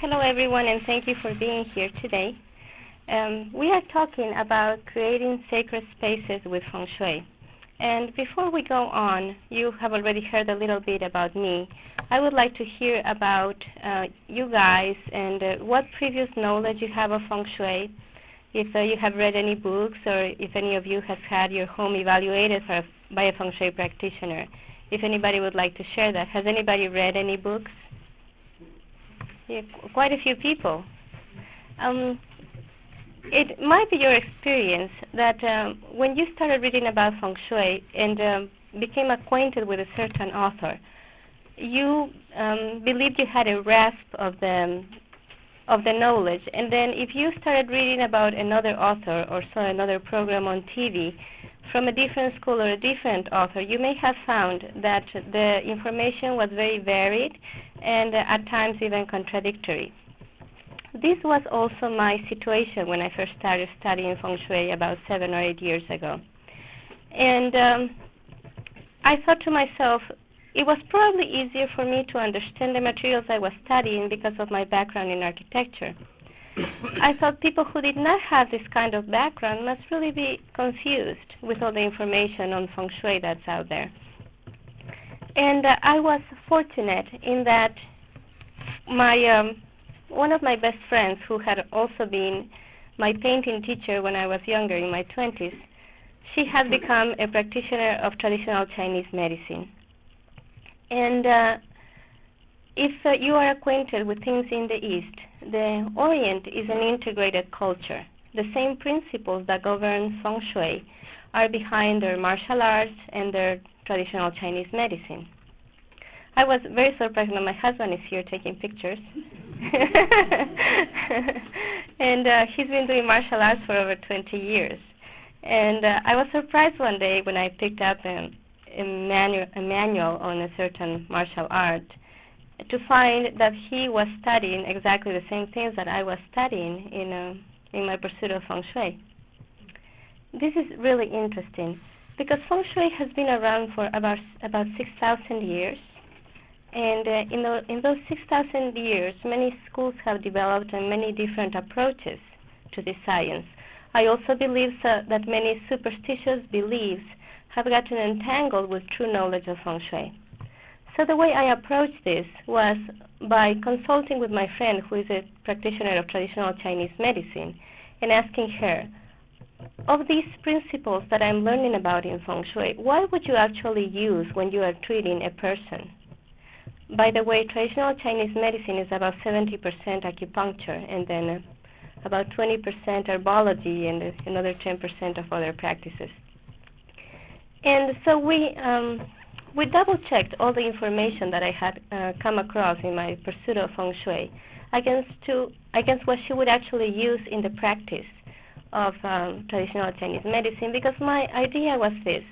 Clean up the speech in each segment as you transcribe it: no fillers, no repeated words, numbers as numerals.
Hello, everyone, and thank you for being here today. We are talking about creating sacred spaces with Feng Shui. And before we go on, you have already heard a little bit about me. I would like to hear about you guys and what previous knowledge you have of Feng Shui, if you have read any books, or if any of you has had your home evaluated by a Feng Shui practitioner. If anybody would like to share that. Has anybody read any books? Yeah, quite a few people. It might be your experience that when you started reading about Feng Shui and became acquainted with a certain author, you believed you had a grasp of the knowledge, and then if you started reading about another author or saw another program on TV from a different school or a different author, you may have found that the information was very varied and at times even contradictory. This was also my situation when I first started studying Feng Shui about 7 or 8 years ago. And I thought to myself, it was probably easier for me to understand the materials I was studying because of my background in architecture. I thought people who did not have this kind of background must really be confused with all the information on Feng Shui that's out there. And I was fortunate in that one of my best friends, who had also been my painting teacher when I was younger, in my 20s, she had become a practitioner of traditional Chinese medicine. And if you are acquainted with things in the East, the Orient is an integrated culture. The same principles that govern Feng Shui are behind their martial arts and their traditional Chinese medicine. I was very surprised when my husband is here taking pictures. And he's been doing martial arts for over 20 years. And I was surprised one day when I picked up a manual on a certain martial art to find that he was studying exactly the same things that I was studying in my pursuit of Feng Shui. This is really interesting because Feng Shui has been around for about 6,000 years. And in those 6,000 years, many schools have developed and many different approaches to this science. I also believe that many superstitious beliefs have gotten entangled with true knowledge of Feng Shui. So the way I approached this was by consulting with my friend, who is a practitioner of traditional Chinese medicine, and asking her, of these principles that I'm learning about in Feng Shui, what would you actually use when you are treating a person? By the way, traditional Chinese medicine is about 70% acupuncture, and then about 20% herbology, and another 10% of other practices. And so we double-checked all the information that I had come across in my pursuit of Feng Shui against what she would actually use in the practice of traditional Chinese medicine, because my idea was this.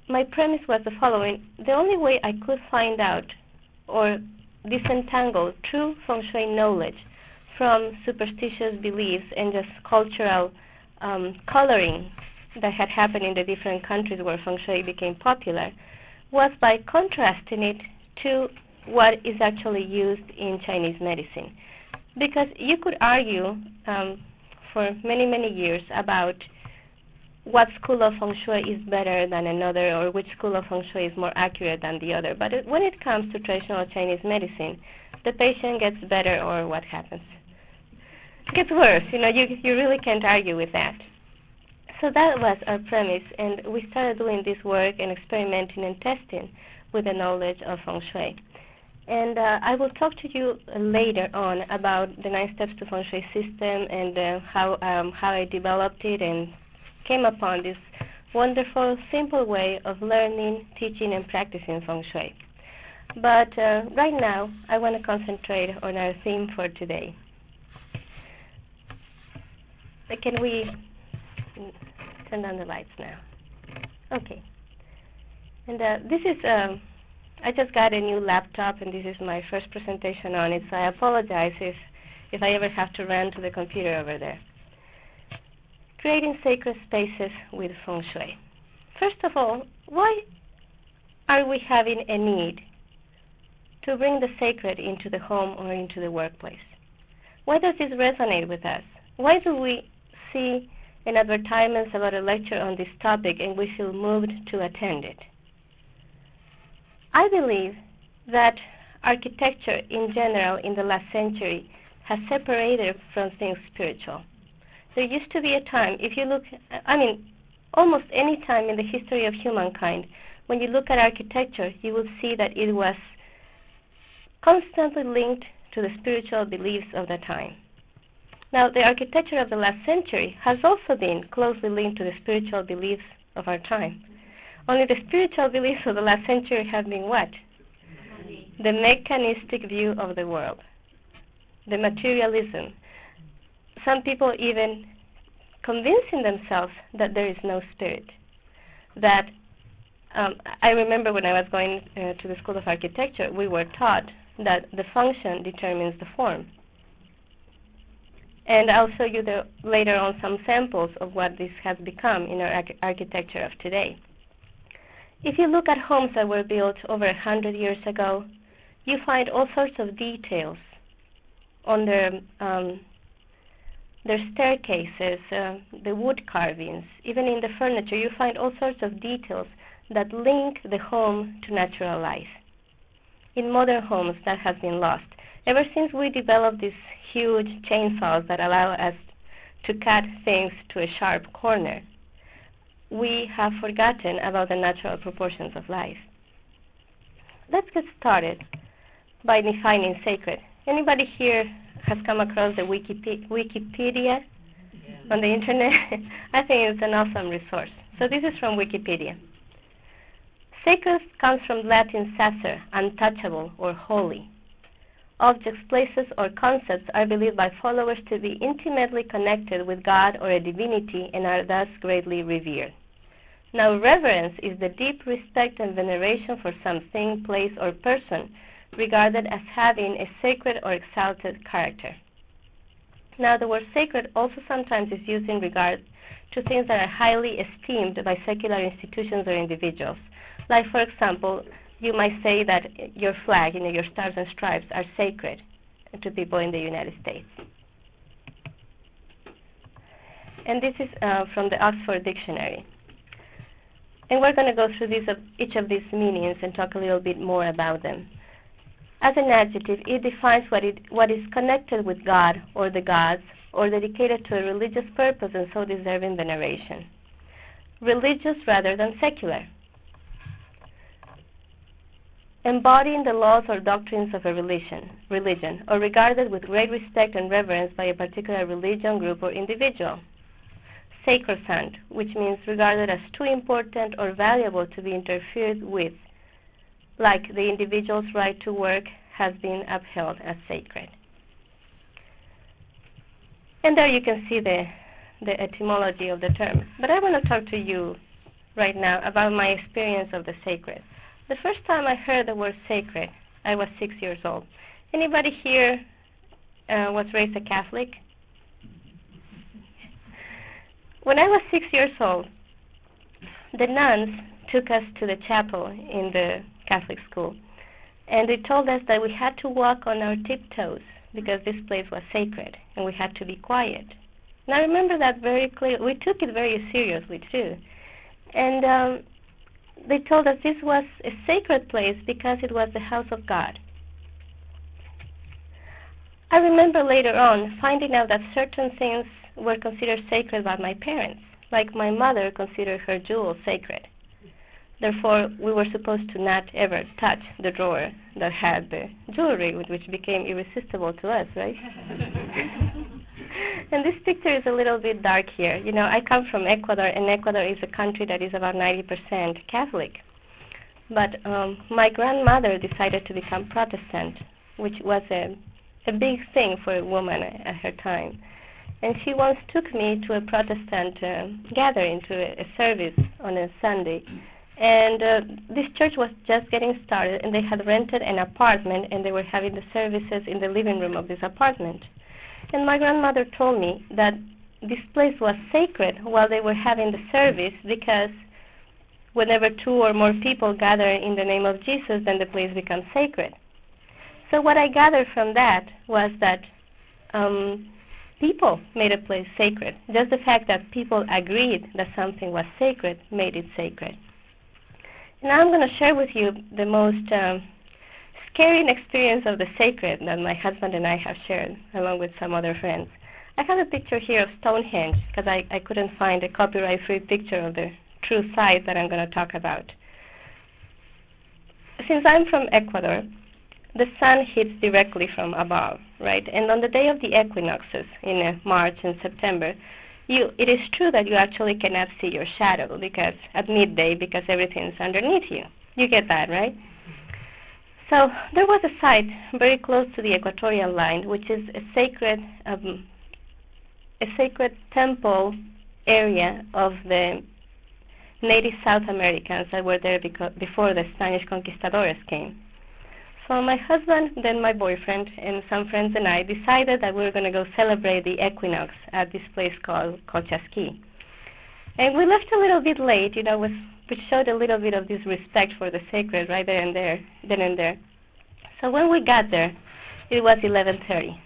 My premise was the following. The only way I could find out or disentangle true Feng Shui knowledge from superstitious beliefs and just cultural coloring that had happened in the different countries where Feng Shui became popular was by contrasting it to what is actually used in Chinese medicine. Because you could argue for many, many years about what school of Feng Shui is better than another, or which school of Feng Shui is more accurate than the other. But when it comes to traditional Chinese medicine, the patient gets better, or what happens? It gets worse. You really can't argue with that. So that was our premise, and we started doing this work and experimenting and testing with the knowledge of Feng Shui. And I will talk to you later on about the 9 steps to Feng Shui system and how I developed it and came upon this wonderful, simple way of learning, teaching, and practicing Feng Shui. But right now, I want to concentrate on our theme for today. Can we turn on the lights now? Okay. And this is, I just got a new laptop, and this is my first presentation on it, so I apologize if I ever have to run to the computer over there. Creating sacred spaces with Feng Shui. First of all, why are we having a need to bring the sacred into the home or into the workplace? Why does this resonate with us? Why do we see in advertisements about a lecture on this topic and we feel moved to attend it? I believe that architecture in general in the last century has separated from things spiritual. There used to be a time, if you look, almost any time in the history of humankind, when you look at architecture, you will see that it was constantly linked to the spiritual beliefs of the time. Now, the architecture of the last century has also been closely linked to the spiritual beliefs of our time. Only the spiritual beliefs of the last century have been what? The mechanistic view of the world, the materialism. Some people even convincing themselves that there is no spirit. That I remember when I was going to the School of Architecture, we were taught that the function determines the form. And I'll show you later on some samples of what this has become in our architecture of today. If you look at homes that were built over 100 years ago, you find all sorts of details on their staircases, the wood carvings, even in the furniture. You find all sorts of details that link the home to natural life. In modern homes, that has been lost. Ever since we developed these huge chainsaws that allow us to cut things to a sharp corner, we have forgotten about the natural proportions of life. Let's get started by defining sacred. Anybody here has come across the Wikipedia on the internet? I think it's an awesome resource. So this is from Wikipedia. Sacred comes from Latin sacer, untouchable or holy. Objects, places, or concepts are believed by followers to be intimately connected with God or a divinity and are thus greatly revered. Now, reverence is the deep respect and veneration for some thing, place, or person regarded as having a sacred or exalted character. Now, the word sacred also sometimes is used in regard to things that are highly esteemed by secular institutions or individuals. Like, for example, you might say that your flag, your stars and stripes, are sacred to people in the United States. And this is from the Oxford Dictionary. And we're going to go through each of these meanings and talk a little bit more about them. As an adjective, it defines what is connected with God or the gods or dedicated to a religious purpose and so deserving veneration. Religious rather than secular. Embodying the laws or doctrines of a religion, or regarded with great respect and reverence by a particular religion, group, or individual. Sacrosanct, which means regarded as too important or valuable to be interfered with, like the individual's right to work has been upheld as sacred. And there you can see the etymology of the term. But I want to talk to you right now about my experience of the sacred. The first time I heard the word sacred, I was 6 years old. Anybody here was raised a Catholic? When I was 6 years old, the nuns took us to the chapel in the Catholic school, and they told us that we had to walk on our tiptoes because this place was sacred, and we had to be quiet. And I remember that very clearly. We took it very seriously, too. And they told us this was a sacred place because it was the house of God. I remember later on finding out that certain things were considered sacred by my parents, like my mother considered her jewels sacred. Therefore, we were supposed to not ever touch the drawer that had the jewelry, which became irresistible to us, right? And this picture is a little bit dark here. I come from Ecuador, and Ecuador is a country that is about 90% Catholic. But my grandmother decided to become Protestant, which was a big thing for a woman at her time. And she once took me to a Protestant gathering, to a service on a Sunday. And this church was just getting started, and they had rented an apartment, and they were having the services in the living room of this apartment. And my grandmother told me that this place was sacred while they were having the service because whenever 2 or more people gather in the name of Jesus, then the place becomes sacred. So what I gathered from that was that people made a place sacred. Just the fact that people agreed that something was sacred made it sacred. Now I'm going to share with you the most scary experience of the sacred that my husband and I have shared, along with some other friends. I have a picture here of Stonehenge, because I couldn't find a copyright-free picture of the true site that I'm going to talk about. Since I'm from Ecuador, the sun hits directly from above, right? And on the day of the equinoxes in March and September, it is true that you actually cannot see your shadow because at midday, because everything's underneath you. You get that, right? So there was a site very close to the equatorial line, which is a sacred temple area of the native South Americans that were there before the Spanish conquistadores came. So my husband, then my boyfriend, and some friends and I decided that we were going to go celebrate the equinox at this place called Cochasquí. And we left a little bit late, which showed a little bit of disrespect for the sacred right then and there. So when we got there, it was 11:30,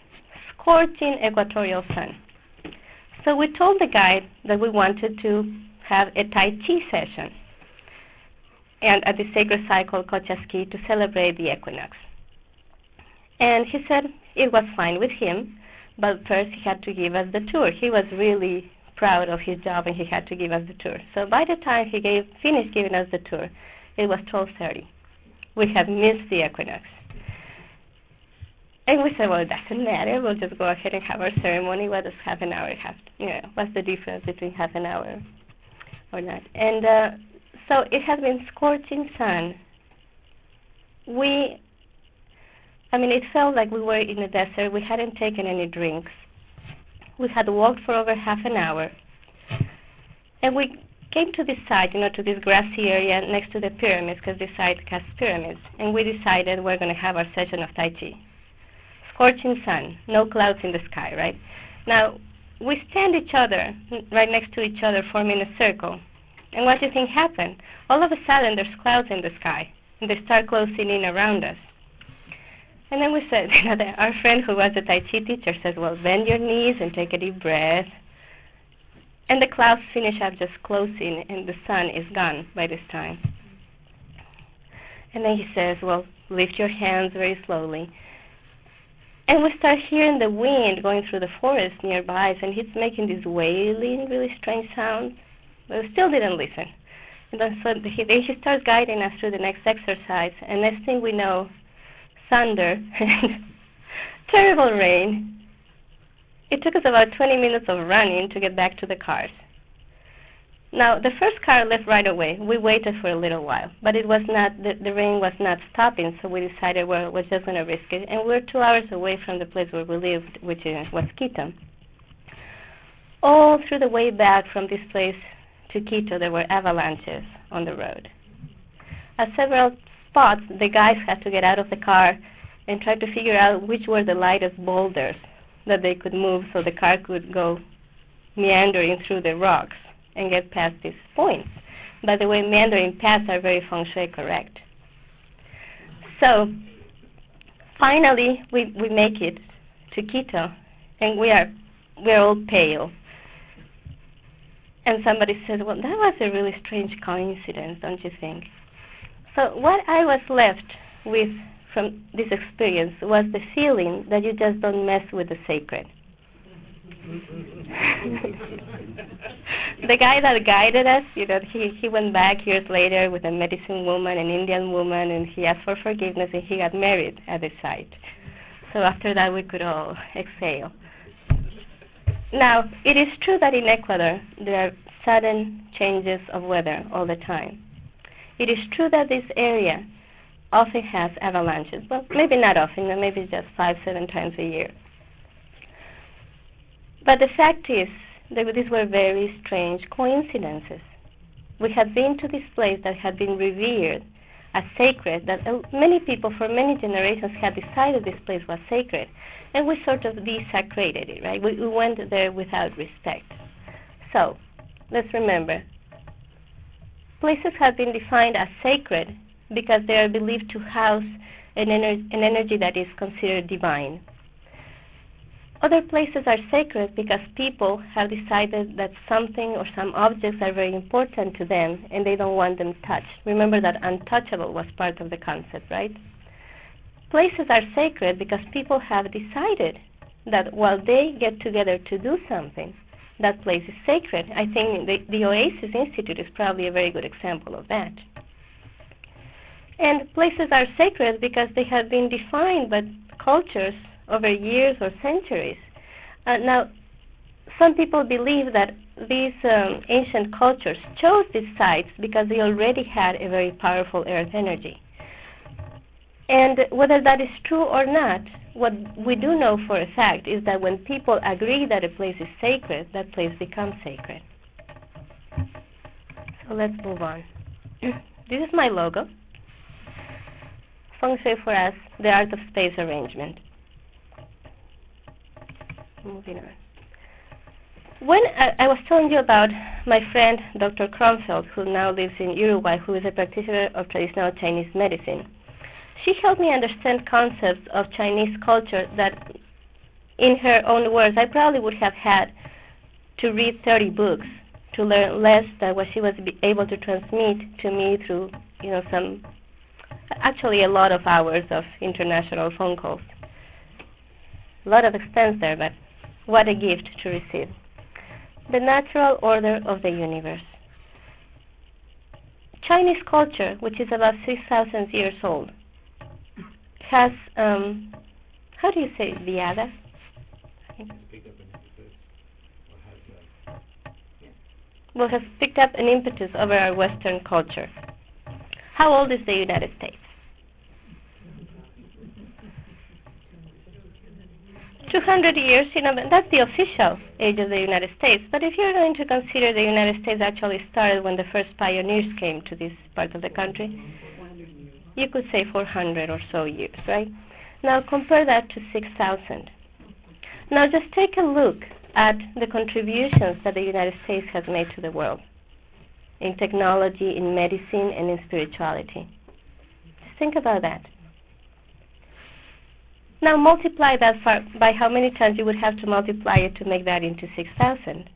scorching equatorial sun. So we told the guide that we wanted to have a Tai Chi session and at the sacred site called Cochasquí to celebrate the equinox. And he said it was fine with him, but first he had to give us the tour. He was really proud of his job and he had to give us the tour. So by the time he finished giving us the tour, it was 12:30. We had missed the equinox. And we said, well, it doesn't matter. We'll just go ahead and have our ceremony. What does half an hour have? What's the difference between half an hour or not? And so it has been scorching sun. It felt like we were in a desert. We hadn't taken any drinks. We had walked for over half an hour. And we came to this site, to this grassy area next to the pyramids, because this site has pyramids. And we decided we're going to have our session of Tai Chi. Scorching sun, no clouds in the sky, right? Now, we stand right next to each other, forming a circle. And what do you think happened? All of a sudden, there's clouds in the sky, and they start closing in around us. And then we said, our friend who was the Tai Chi teacher says, well, bend your knees and take a deep breath. And the clouds finish up just closing, and the sun is gone by this time. And then he says, well, lift your hands very slowly. And we start hearing the wind going through the forest nearby, and he's making these wailing, really strange sounds. But we still didn't listen. And then he starts guiding us through the next exercise, and next thing we know, thunder and terrible rain. It took us about 20 minutes of running to get back to the cars. Now, the first car left right away. We waited for a little while, but it was not. The rain was not stopping, so we decided we're just going to risk it. And we're 2 hours away from the place where we lived, which was Quito. All through the way back from this place to Quito, there were avalanches on the road. At several spots, the guys had to get out of the car and try to figure out which were the lightest boulders that they could move so the car could go meandering through the rocks and get past these points. By the way, meandering paths are very Feng Shui correct. So, finally, we make it to Quito, and we're all pale. And somebody said, well, that was a really strange coincidence, don't you think? So what I was left with from this experience was the feeling that you just don't mess with the sacred. The guy that guided us, he went back years later with a medicine woman, an Indian woman, and he asked for forgiveness, and he got married at the site. So after that, we could all exhale. Now, it is true that in Ecuador, there are sudden changes of weather all the time. It is true that this area often has avalanches. Well, maybe not often, maybe just 5-7 times a year. But the fact is that these were very strange coincidences. We had been to this place that had been revered as sacred, that many people for many generations had decided this place was sacred, and we sort of desecrated it, right? We went there without respect. So, let's remember, places have been defined as sacred because they are believed to house an energy that is considered divine. Other places are sacred because people have decided that something or some objects are very important to them and they don't want them touched. Remember that untouchable was part of the concept, right? Places are sacred because people have decided that while they get together to do something, that place is sacred. I think the Oasis Institute is probably a very good example of that. And places are sacred because they have been defined by cultures over years or centuries. Now, some people believe that these ancient cultures chose these sites because they already had a very powerful earth energy. And whether that is true or not, what we do know for a fact is that when people agree that a place is sacred, that place becomes sacred. So let's move on. This is my logo. Feng Shui for us, the art of space arrangement. Moving on. When I was telling you about my friend Dr. Kronfeld, who now lives in Uruguay, who is a practitioner of traditional Chinese medicine, she helped me understand concepts of Chinese culture that, in her own words, I probably would have had to read 30 books to learn less than what she was able to transmit to me through, actually a lot of hours of international phone calls. A lot of expense there, but what a gift to receive. The natural order of the universe. Chinese culture, which is about 6,000 years old, has, how do you say viada? Well, has picked up an impetus over our Western culture. How old is the United States? 200 years, that's the official age of the United States. But if you're going to consider the United States actually started when the first pioneers came to this part of the country, you could say 400 or so years, right? Now compare that to 6,000. Now just take a look at the contributions that the United States has made to the world in technology, in medicine, and in spirituality. Just think about that. Now multiply that by how many times you would have to multiply it to make that into 6,000.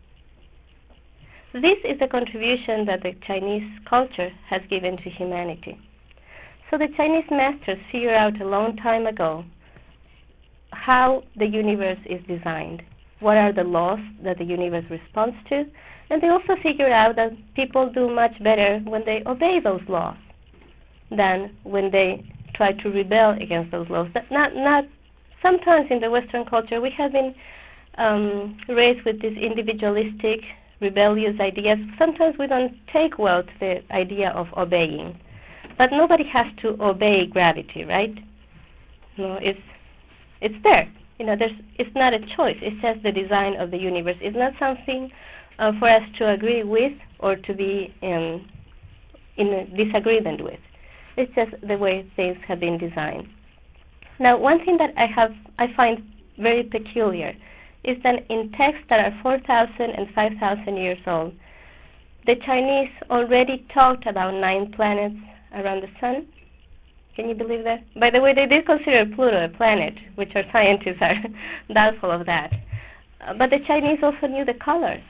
This is the contribution that the Chinese culture has given to humanity. So the Chinese masters figured out a long time ago how the universe is designed, what are the laws that the universe responds to, and they also figured out that people do much better when they obey those laws than when they try to rebel against those laws. Not sometimes in the Western culture we have been raised with these individualistic, rebellious ideas. Sometimes we don't take well to the idea of obeying. But nobody has to obey gravity, right? No, it's there. It's not a choice. It's just the design of the universe. It's not something for us to agree with or to be in a disagreement with. It's just the way things have been designed. Now, one thing that I find very peculiar is that in texts that are 4,000 and 5,000 years old, the Chinese already talked about 9 planets around the sun. Can you believe that? By the way, they did consider Pluto a planet, which our scientists are doubtful of that. But the Chinese also knew the colors.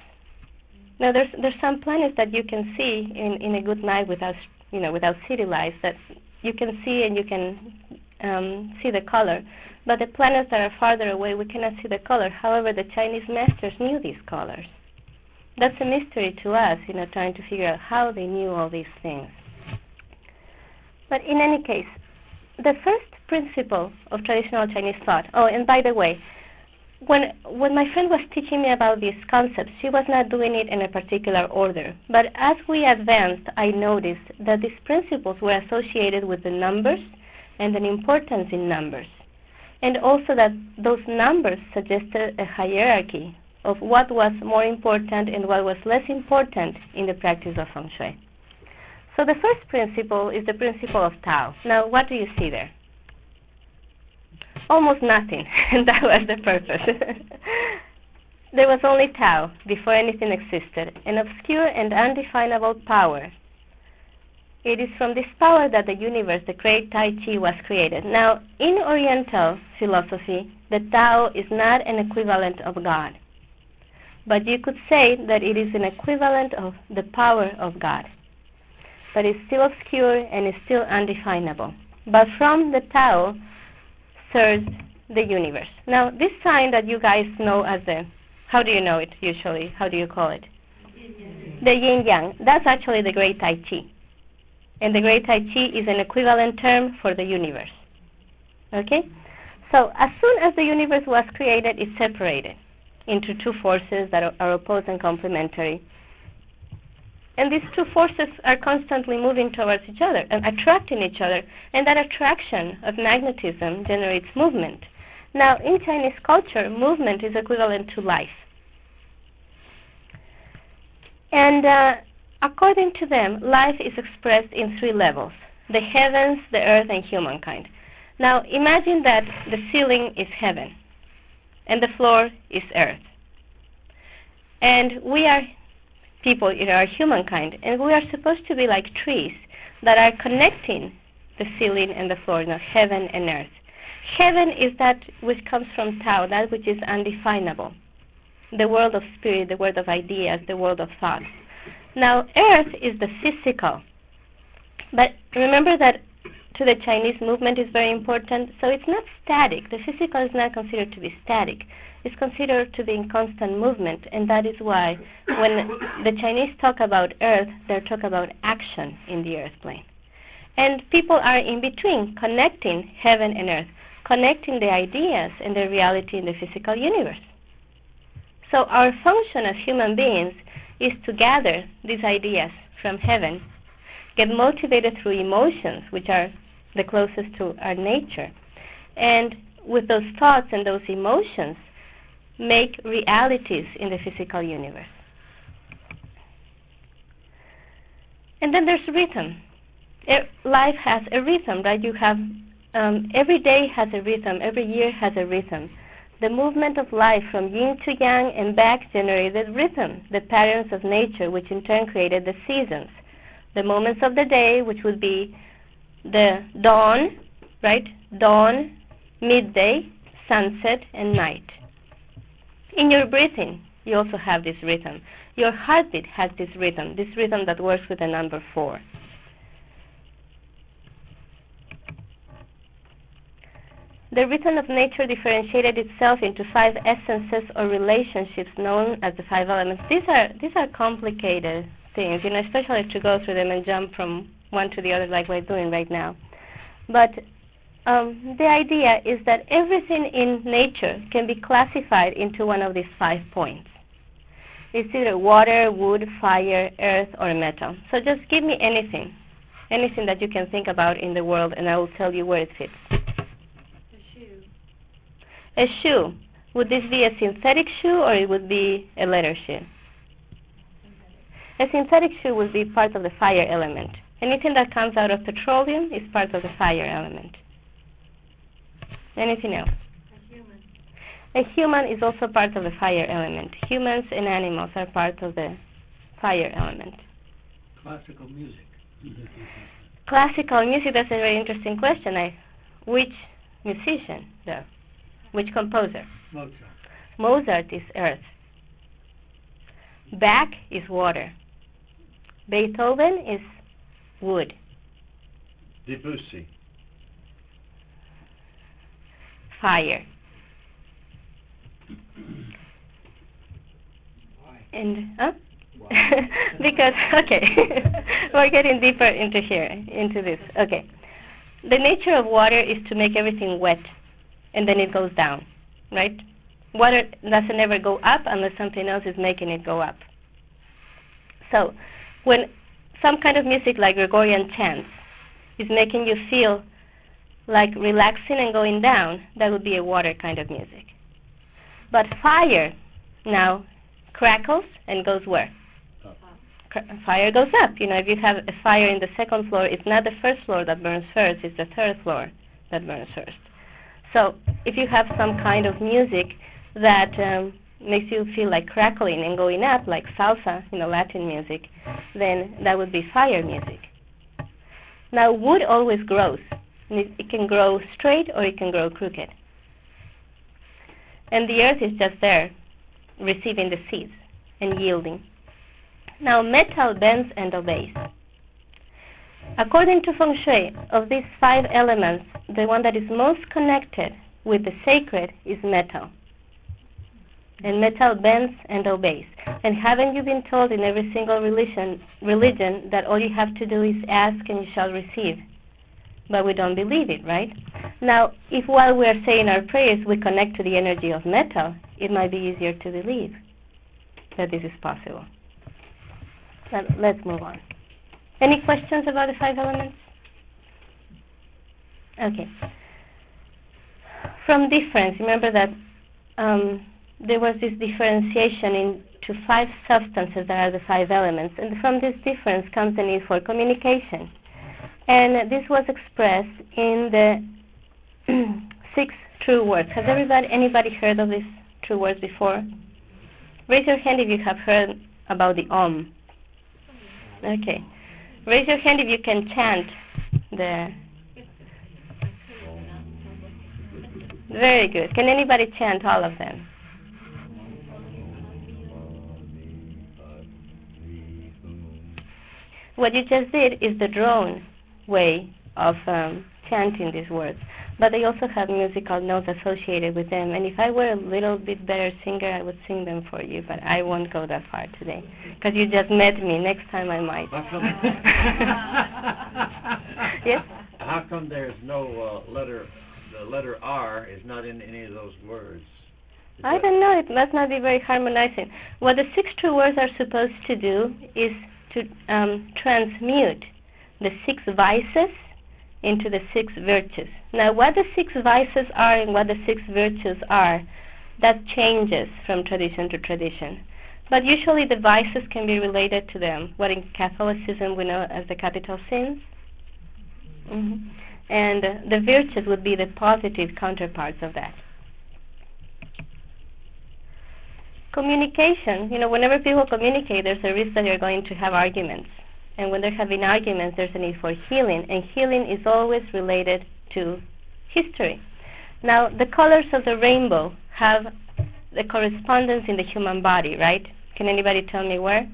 Now, there's some planets that you can see in a good night without city lights, that you can see and you can see the color. But the planets that are farther away, we cannot see the color. However, the Chinese masters knew these colors. That's a mystery to us, trying to figure out how they knew all these things. But in any case, the first principle of traditional Chinese thought, and by the way, when my friend was teaching me about these concepts, she was not doing it in a particular order. But as we advanced, I noticed that these principles were associated with the numbers and an importance in numbers. And also that those numbers suggested a hierarchy of what was more important and what was less important in the practice of Feng Shui. So the first principle is the principle of Tao. Now, what do you see there? Almost nothing, and that was the purpose. There was only Tao before anything existed, an obscure and undefinable power It is from this power that the universe, the great Tai Chi, was created. Now, in Oriental philosophy, the Tao is not an equivalent of God. But you could say that it is an equivalent of the power of God. But it's still obscure and it's still undefinable. But from the Tao surged the universe. Now, this sign that you guys know as the, how do you know it usually? How do you call it? The yin-yang. That's actually the great Tai Chi. And the great Tai Chi is an equivalent term for the universe. Okay? So, as soon as the universe was created, it separated into two forces that are opposed and complementary. And these two forces are constantly moving towards each other and attracting each other, and that attraction of magnetism generates movement. Now, in Chinese culture, movement is equivalent to life. And according to them, life is expressed in three levels: the heavens, the earth, and humankind. Now, imagine that the ceiling is heaven, and the floor is earth. And we are people, are humankind, and we are supposed to be like trees that are connecting the ceiling and the floor, heaven and earth. Heaven is that which comes from Tao, that which is undefinable, the world of spirit, the world of ideas, the world of thoughts. Now, earth is the physical. But remember that to the Chinese, movement is very important, so it's not static. The physical is not considered to be static. It's considered to be in constant movement, and that is why when the Chinese talk about earth, they talk about action in the earth plane. And people are in between, connecting heaven and earth, connecting the ideas and the reality in the physical universe. So our function as human beings is to gather these ideas from heaven, get motivated through emotions, which are the closest to our nature, and with those thoughts and those emotions, make realities in the physical universe. And then there's rhythm. Life has a rhythm, right? You have every day has a rhythm, every year has a rhythm. The movement of life from yin to yang and back generated rhythm, the patterns of nature, which in turn created the seasons. The moments of the day, which would be the dawn, right? Dawn, midday, sunset, and night. In your breathing, you also have this rhythm. Your heartbeat has this rhythm that works with the number 4. The rhythm of nature differentiated itself into 5 essences or relationships known as the 5 elements. These are complicated things, especially to go through them and jump from one to the other like we're doing right now. But the idea is that everything in nature can be classified into one of these 5 points. It's either water, wood, fire, earth, or metal. So just give me anything that you can think about in the world, and I will tell you where it fits. A shoe. Would this be a synthetic shoe, or it would be a leather shoe? A synthetic shoe would be part of the fire element. Anything that comes out of petroleum is part of the fire element. Anything else? A human is also part of the fire element. Humans and animals are part of the fire element. Classical music. Classical music, that's a very interesting question. Which musician, though? Which composer? Mozart. Mozart is earth. Bach is water. Beethoven is wood. Debussy. Fire. Why? And Why? because okay, we're getting deeper into this. Okay, the nature of water is to make everything wet, and then it goes down, right? Water doesn't ever go up unless something else is making it go up. So, when some kind of music like Gregorian chants is making you feel like relaxing and going down, that would be a water kind of music. But fire now crackles and goes where? Fire goes up. If you have a fire in the second floor, it's not the first floor that burns first, it's the third floor that burns first. So if you have some kind of music that makes you feel like crackling and going up, like salsa, Latin music, then that would be fire music. Now, wood always grows. It can grow straight or it can grow crooked. And the earth is just there, receiving the seeds and yielding. Now, metal bends and obeys. According to Feng Shui, of these 5 elements, the one that is most connected with the sacred is metal. And metal bends and obeys. And haven't you been told in every single religion that all you have to do is ask and you shall receive? But we don't believe it, right? Now, if while we are saying our prayers we connect to the energy of metal, it might be easier to believe that this is possible. Now, let's move on. Any questions about the 5 elements? Okay. From difference, remember that there was this differentiation into 5 substances that are the 5 elements, and from this difference comes the need for communication. And this was expressed in the 6 true words. Has anybody heard of these true words before? Raise your hand if you have heard about the Om. Okay. Raise your hand if you can chant the... Very good. Can anybody chant all of them? What you just did is the drone way of chanting these words. But they also have musical notes associated with them. And if I were a little bit better singer, I would sing them for you. But I won't go that far today. Because you just met me. Next time I might. Yes? How come there's no the letter R is not in any of those words? I don't know. It must not be very harmonizing. What the 6 true words are supposed to do is to transmute the 6 vices into the 6 virtues. Now, what the 6 vices are and what the 6 virtues are, that changes from tradition to tradition. But usually the vices can be related to them, what in Catholicism we know as the capital sins. And the virtues would be the positive counterparts of that. Communication, whenever people communicate, there's a risk that you're going to have arguments. And when they're having arguments, there's a need for healing. And healing is always related to history. Now, the colors of the rainbow have the correspondence in the human body, right? Can anybody tell me where?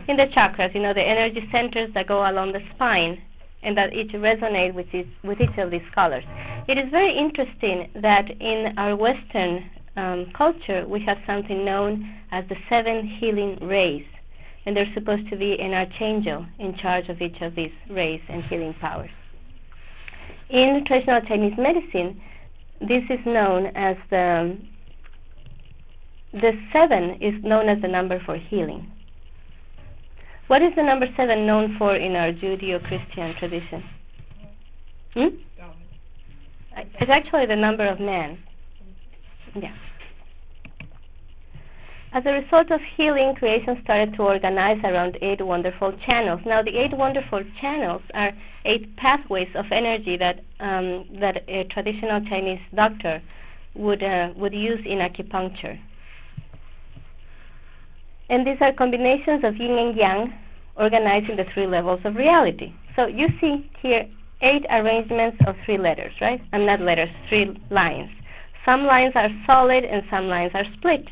In the chakras, the energy centers that go along the spine, and that each resonate with each of these colors. It is very interesting that in our Western culture, we have something known as the 7 healing rays. And there's supposed to be an archangel in charge of each of these rays and healing powers. In traditional Chinese medicine, this is known as the 7 is known as the number for healing. What is the number 7 known for in our Judeo-Christian tradition? It's actually the number of man. Yeah. As a result of healing, creation started to organize around 8 wonderful channels. Now, the 8 wonderful channels are 8 pathways of energy that a traditional Chinese doctor would use in acupuncture. And these are combinations of yin and yang, organizing the 3 levels of reality. So you see here 8 arrangements of 3 letters, right? And not letters, 3 lines. Some lines are solid and some lines are split.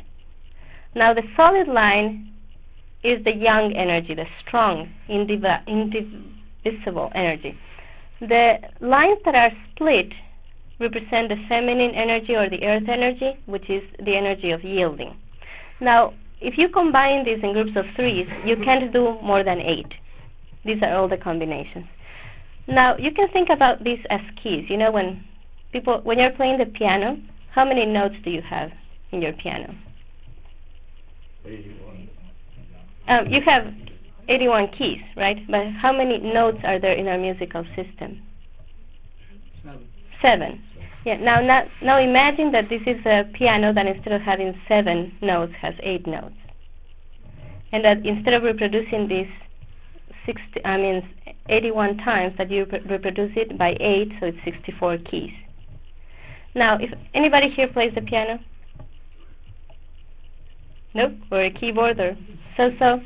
Now, the solid line is the yang energy, the strong, indivisible energy. The lines that are split represent the feminine energy or the earth energy, which is the energy of yielding. Now, if you combine these in groups of 3s, you can't do more than 8. These are all the combinations. Now, you can think about these as keys. When you're playing the piano, how many notes do you have in your piano? 81. You have 81 keys, right? But how many notes are there in our musical system? 7. Yeah. Now imagine that this is a piano that instead of having 7 notes has 8 notes, and that instead of reproducing this 81 times, that you reproduce it by 8, so it's 64 keys. Now, if anybody here plays the piano? Nope, or a keyboard or so-so.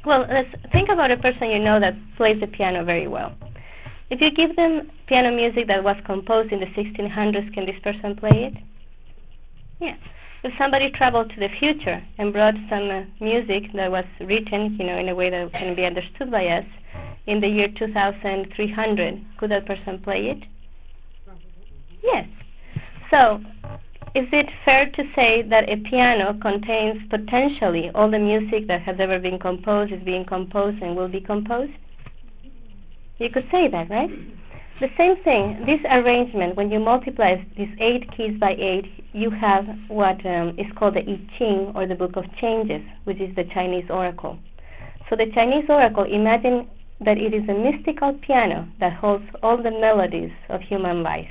Well, let's think about a person you know that plays the piano very well. If you give them piano music that was composed in the 1600s, can this person play it? Yeah. If somebody traveled to the future and brought some music that was written, in a way that can be understood by us, in the year 2300, could that person play it? Yes. So, is it fair to say that a piano contains potentially all the music that has ever been composed, is being composed, and will be composed? You could say that, right? The same thing, this arrangement, when you multiply these 8 keys by 8, you have what is called the I Ching, or the Book of Changes, which is the Chinese oracle. So the Chinese oracle, imagine that it is a mystical piano that holds all the melodies of human life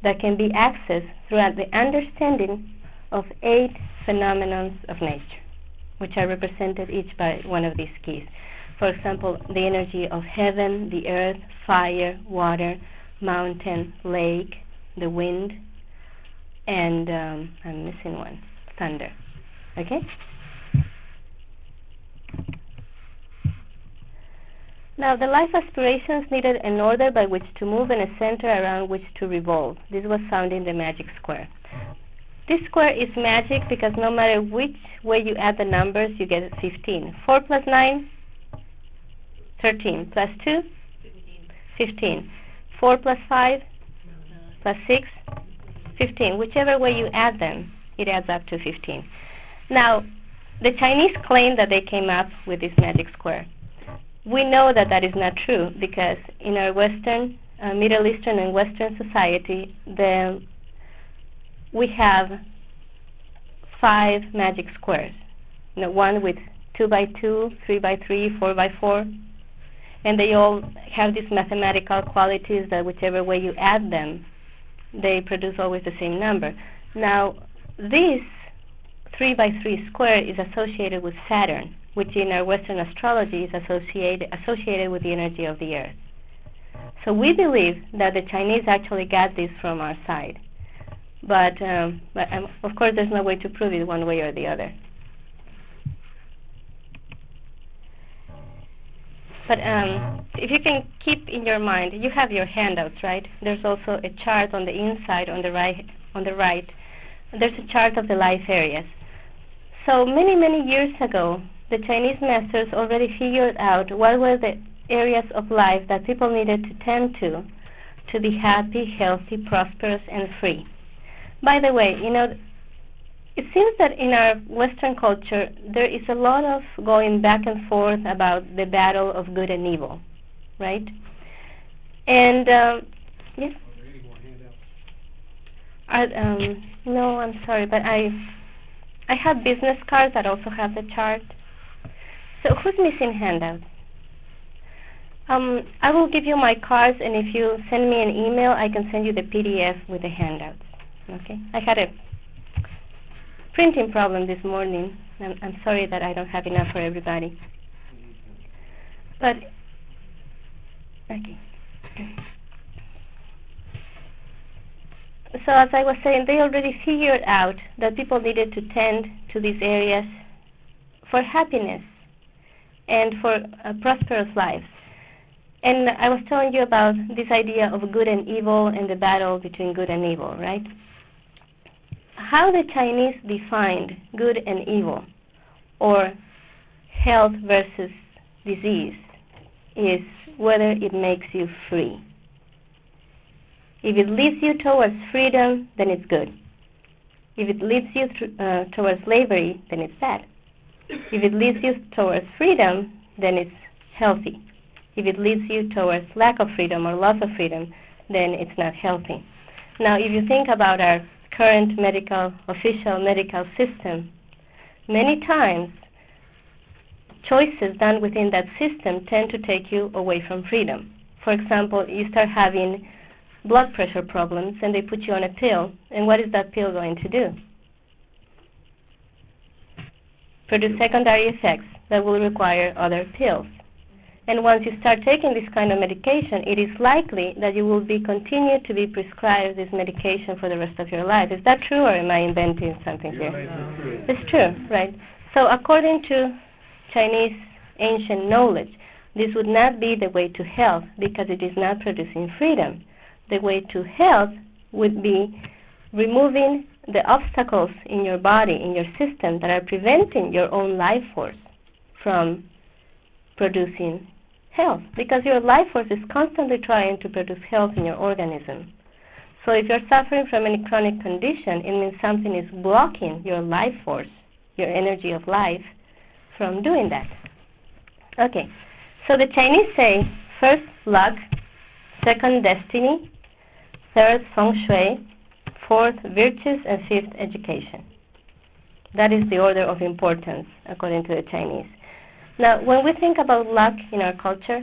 that can be accessed throughout the understanding of 8 phenomena of nature, which are represented each by one of these keys. For example, the energy of heaven, the earth, fire, water, mountain, lake, the wind, and I'm missing one, thunder. Okay? Now, the life aspirations needed an order by which to move and a center around which to revolve. This was found in the magic square. This square is magic because no matter which way you add the numbers, you get 15. 4 plus 9? 13. Plus 2? 15. 4 plus 5? Plus 6? 15. Whichever way you add them, it adds up to 15. Now, the Chinese claim that they came up with this magic square. We know that that is not true because in our Western, Middle Eastern and Western society, we have 5 magic squares. One with 2 by 2, 3 by 3, 4 by 4. And they all have these mathematical qualities that whichever way you add them, they produce always the same number. Now, this 3 by 3 square is associated with Saturn, which in our Western astrology is associated with the energy of the earth. So we believe that the Chinese actually got this from our side. But of course, there's no way to prove it one way or the other. But if you can keep in your mind, you have your handouts, right? There's also a chart on the inside, on the right. There's a chart of the life areas. So many, many years ago, the Chinese masters already figured out what were the areas of life that people needed to tend to be happy, healthy, prosperous, and free. By the way, it seems that in our Western culture, there is a lot of going back and forth about the battle of good and evil, right? And, yes? No, I'm sorry, but I have business cards that also have the chart. So who's missing handouts? I will give you my cards, and if you send me an email, I can send you the PDF with the handouts. Okay? I had a printing problem this morning. I'm sorry that I don't have enough for everybody. But, okay. So as I was saying, they already figured out that people needed to tend to these areas for happiness and for a prosperous life. And I was telling you about this idea of good and evil and the battle between good and evil, right? How the Chinese defined good and evil, or health versus disease, is whether it makes you free. If it leads you towards freedom, then it's good. If it leads you towards slavery, then it's bad. If it leads you towards freedom, then it's healthy. If it leads you towards lack of freedom or loss of freedom, then it's not healthy. Now, if you think about our current official medical system, many times choices done within that system tend to take you away from freedom. For example, you start having blood pressure problems and they put you on a pill, and what is that pill going to do? Produce secondary effects that will require other pills. And once you start taking this kind of medication, it is likely that you will continue to be prescribed this medication for the rest of your life. Is that true, or am I inventing something here? It's true. It's true, right? So according to Chinese ancient knowledge, this would not be the way to health because it is not producing freedom. The way to health would be removing the obstacles in your body, in your system, that are preventing your own life force from producing health, because your life force is constantly trying to produce health in your organism. So if you're suffering from any chronic condition, it means something is blocking your life force, your energy of life, from doing that. Okay, so the Chinese say, first, luck; second, destiny; third, Feng Shui; fourth, virtues; and fifth, education. That is the order of importance, according to the Chinese. Now, when we think about luck in our culture,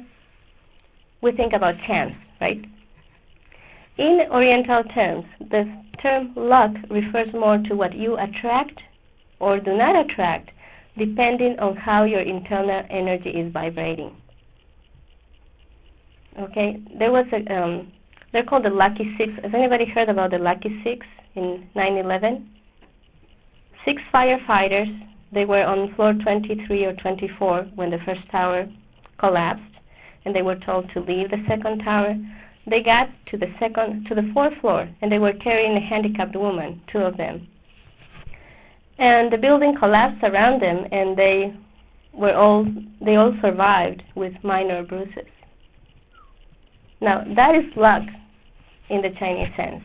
we think about chance, right? In Oriental terms, the term luck refers more to what you attract or do not attract, depending on how your internal energy is vibrating. Okay, they're called the Lucky Six. Has anybody heard about the Lucky Six in 9/11? 6 firefighters, they were on floor 23 or 24 when the first tower collapsed, and they were told to leave the second tower. They got to the fourth floor, and they were carrying a handicapped woman, 2 of them. And the building collapsed around them, and they all survived with minor bruises. Now, that is luck in the Chinese sense.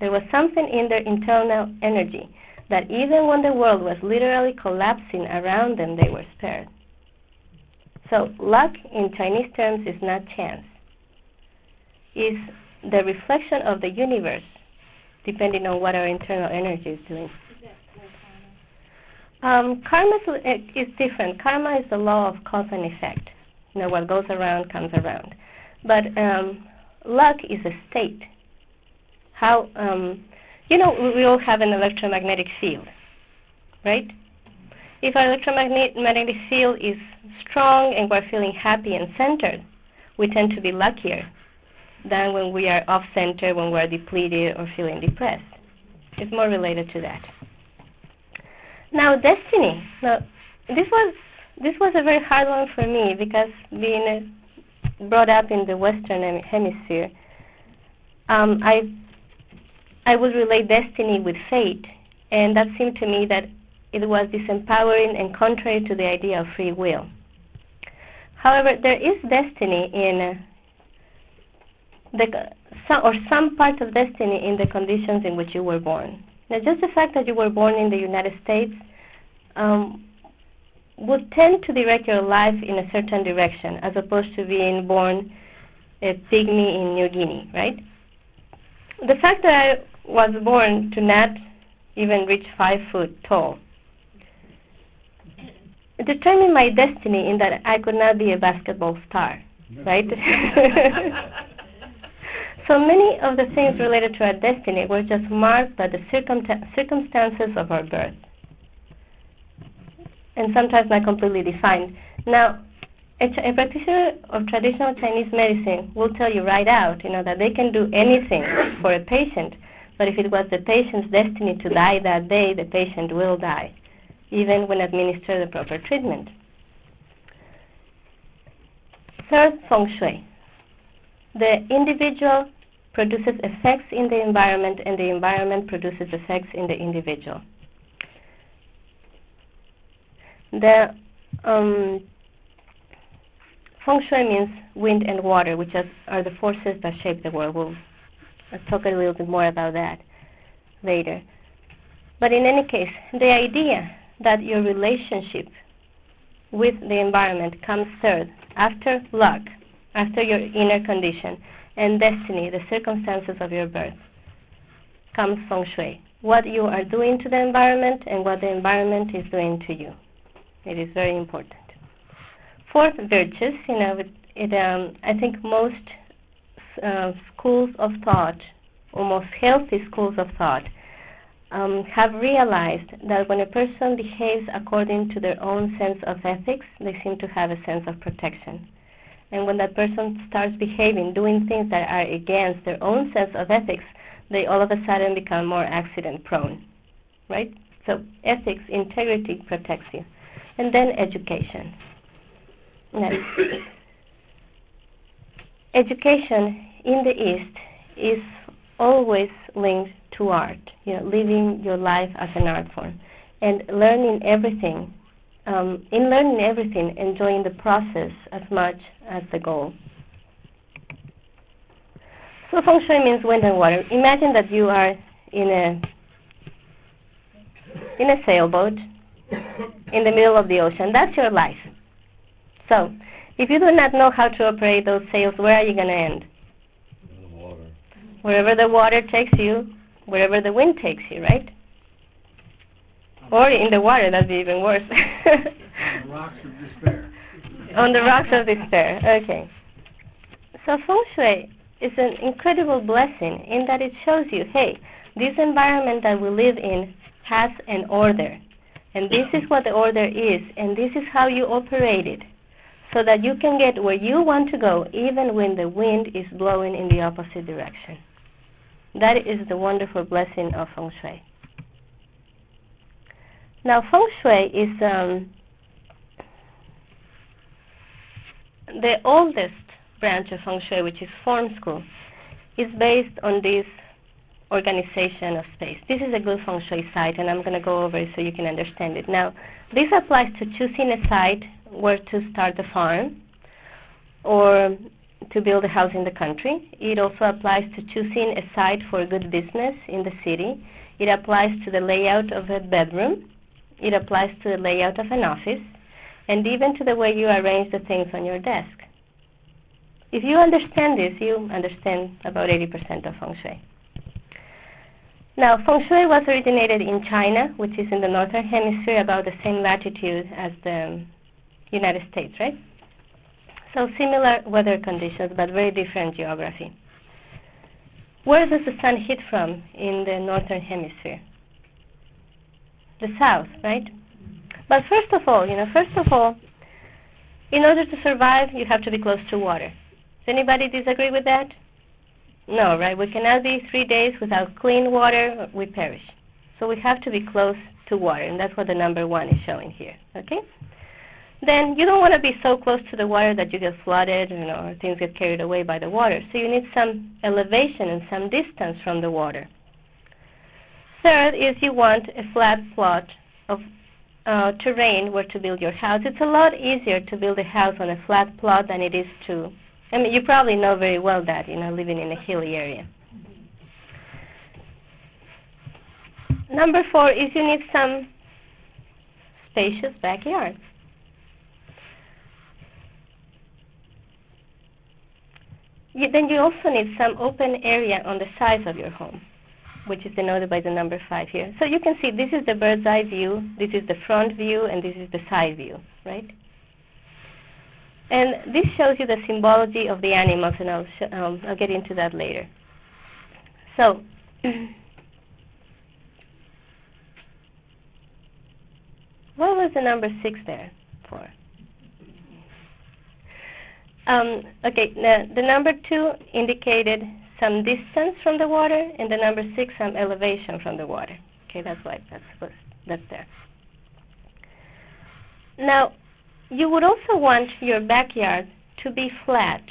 There was something in their internal energy that even when the world was literally collapsing around them, they were spared. So luck in Chinese terms is not chance. Is the reflection of the universe, depending on what our internal energy is doing. Karma is different. Karma is the law of cause and effect. What goes around comes around. But luck is a state. How we all have an electromagnetic field, right? If our electromagnetic field is strong and we're feeling happy and centered, we tend to be luckier than when we are off-center, when we're depleted or feeling depressed. It's more related to that. Now, destiny. Now, this was a very hard one for me because being brought up in the Western Hemisphere, I would relate destiny with fate, and that seemed to me that it was disempowering and contrary to the idea of free will. However, there is destiny in some part of destiny in the conditions in which you were born. Now, just the fact that you were born in the United States would tend to direct your life in a certain direction, as opposed to being born a pygmy in New Guinea, right? The fact that I was born to not even reach 5 foot tall determined my destiny in that I could not be a basketball star, right? So many of the things related to our destiny were just marked by the circumstances of our birth, and sometimes not completely defined. Now, a practitioner of traditional Chinese medicine will tell you right out, that they can do anything for a patient, but if it was the patient's destiny to die that day, the patient will die, even when administered the proper treatment. Third, Feng Shui. The individual produces effects in the environment, and the environment produces effects in the individual. The Feng Shui means wind and water, which are the forces that shape the world. We'll talk a little bit more about that later. But in any case, the idea that your relationship with the environment comes third, after luck, after your inner condition, and destiny, the circumstances of your birth, comes Feng Shui. What you are doing to the environment and what the environment is doing to you. It is very important. Fourth, virtues. I think most schools of thought, or most healthy schools of thought, have realized that when a person behaves according to their own sense of ethics, they seem to have a sense of protection. And when that person starts behaving, doing things that are against their own sense of ethics, they all of a sudden become more accident prone, right? So ethics, integrity protects you. and then education. Next. Education in the East is always linked to art, living your life as an art form, and learning everything. In learning everything, enjoying the process as much as the goal. So Feng Shui means wind and water. Imagine that you are in a sailboat in the middle of the ocean. That's your life. So, if you do not know how to operate those sails, where are you going to end? In the water. Wherever the water takes you, wherever the wind takes you, right? Or in the water, that'd be even worse. On the rocks of despair. On the rocks of despair, okay. So Feng Shui is an incredible blessing in that it shows you, hey, this environment that we live in has an order, and this is what the order is, and this is how you operate it, so that you can get where you want to go even when the wind is blowing in the opposite direction. That is the wonderful blessing of Feng Shui. Now, Feng Shui is the oldest branch of Feng Shui, which is form school, is based on this organization of space. This is a good Feng Shui site, and I'm going to go over it so you can understand it. Now, this applies to choosing a site where to start a farm or to build a house in the country. It also applies to choosing a site for a good business in the city. It applies to the layout of a bedroom. It applies to the layout of an office, and even to the way you arrange the things on your desk. If you understand this, you understand about 80% of Feng Shui. Now, Feng Shui was originated in China, which is in the northern hemisphere, about the same latitude as the United States, right? So similar weather conditions, but very different geography. Where does the sun hit from in the northern hemisphere? The south, right? But first of all, in order to survive, you have to be close to water. Does anybody disagree with that? No, right? We cannot be 3 days without clean water, we perish. So we have to be close to water, and that's what the number 1 is showing here, okay? Then you don't want to be so close to the water that you get flooded, or things get carried away by the water. So you need some elevation and some distance from the water. Third is you want a flat plot of terrain where to build your house. It's a lot easier to build a house on a flat plot than it is to, you probably know very well that, living in a hilly area. Number 4 is you need some spacious backyard. Then you also need some open area on the sides of your home, which is denoted by the number 5 here. So you can see this is the bird's eye view, this is the front view, and this is the side view, right? And this shows you the symbology of the animals, and I'll get into that later. So, what was the number 6 there for? Okay, the number 2 indicated some distance from the water, and the number 6 some elevation from the water. Okay, that's why that's there. Now, you would also want your backyard to be flat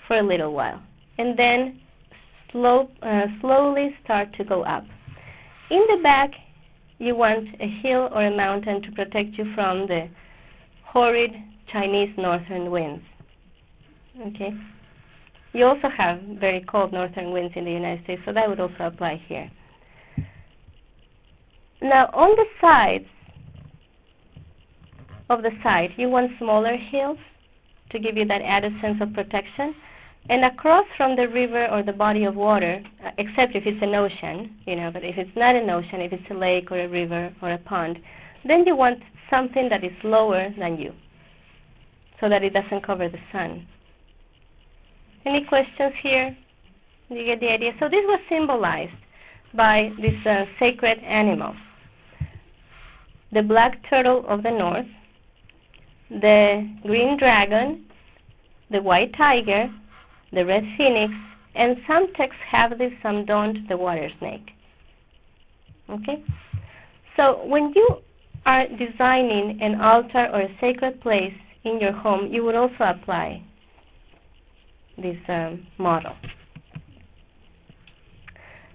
for a little while, and then slowly start to go up. In the back, you want a hill or a mountain to protect you from the horrid Chinese northern winds. Okay. You also have very cold northern winds in the United States, so that would also apply here. Now, on the sides of the site, you want smaller hills to give you that added sense of protection. And across from the river or the body of water, except if it's an ocean, but if it's not an ocean, if it's a lake or a river or a pond, then you want something that is lower than you, so that it doesn't cover the sun. Any questions here? Do you get the idea? So this was symbolized by these sacred animals. The black turtle of the north, the green dragon, the white tiger, the red phoenix, and some texts have this, some don't, the water snake. Okay? So when you are designing an altar or a sacred place in your home, you would also apply this model.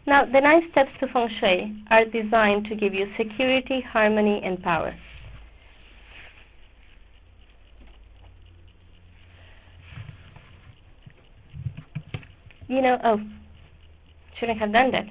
Now, the 9 steps to Feng Shui are designed to give you security, harmony, and power. Shouldn't have done that.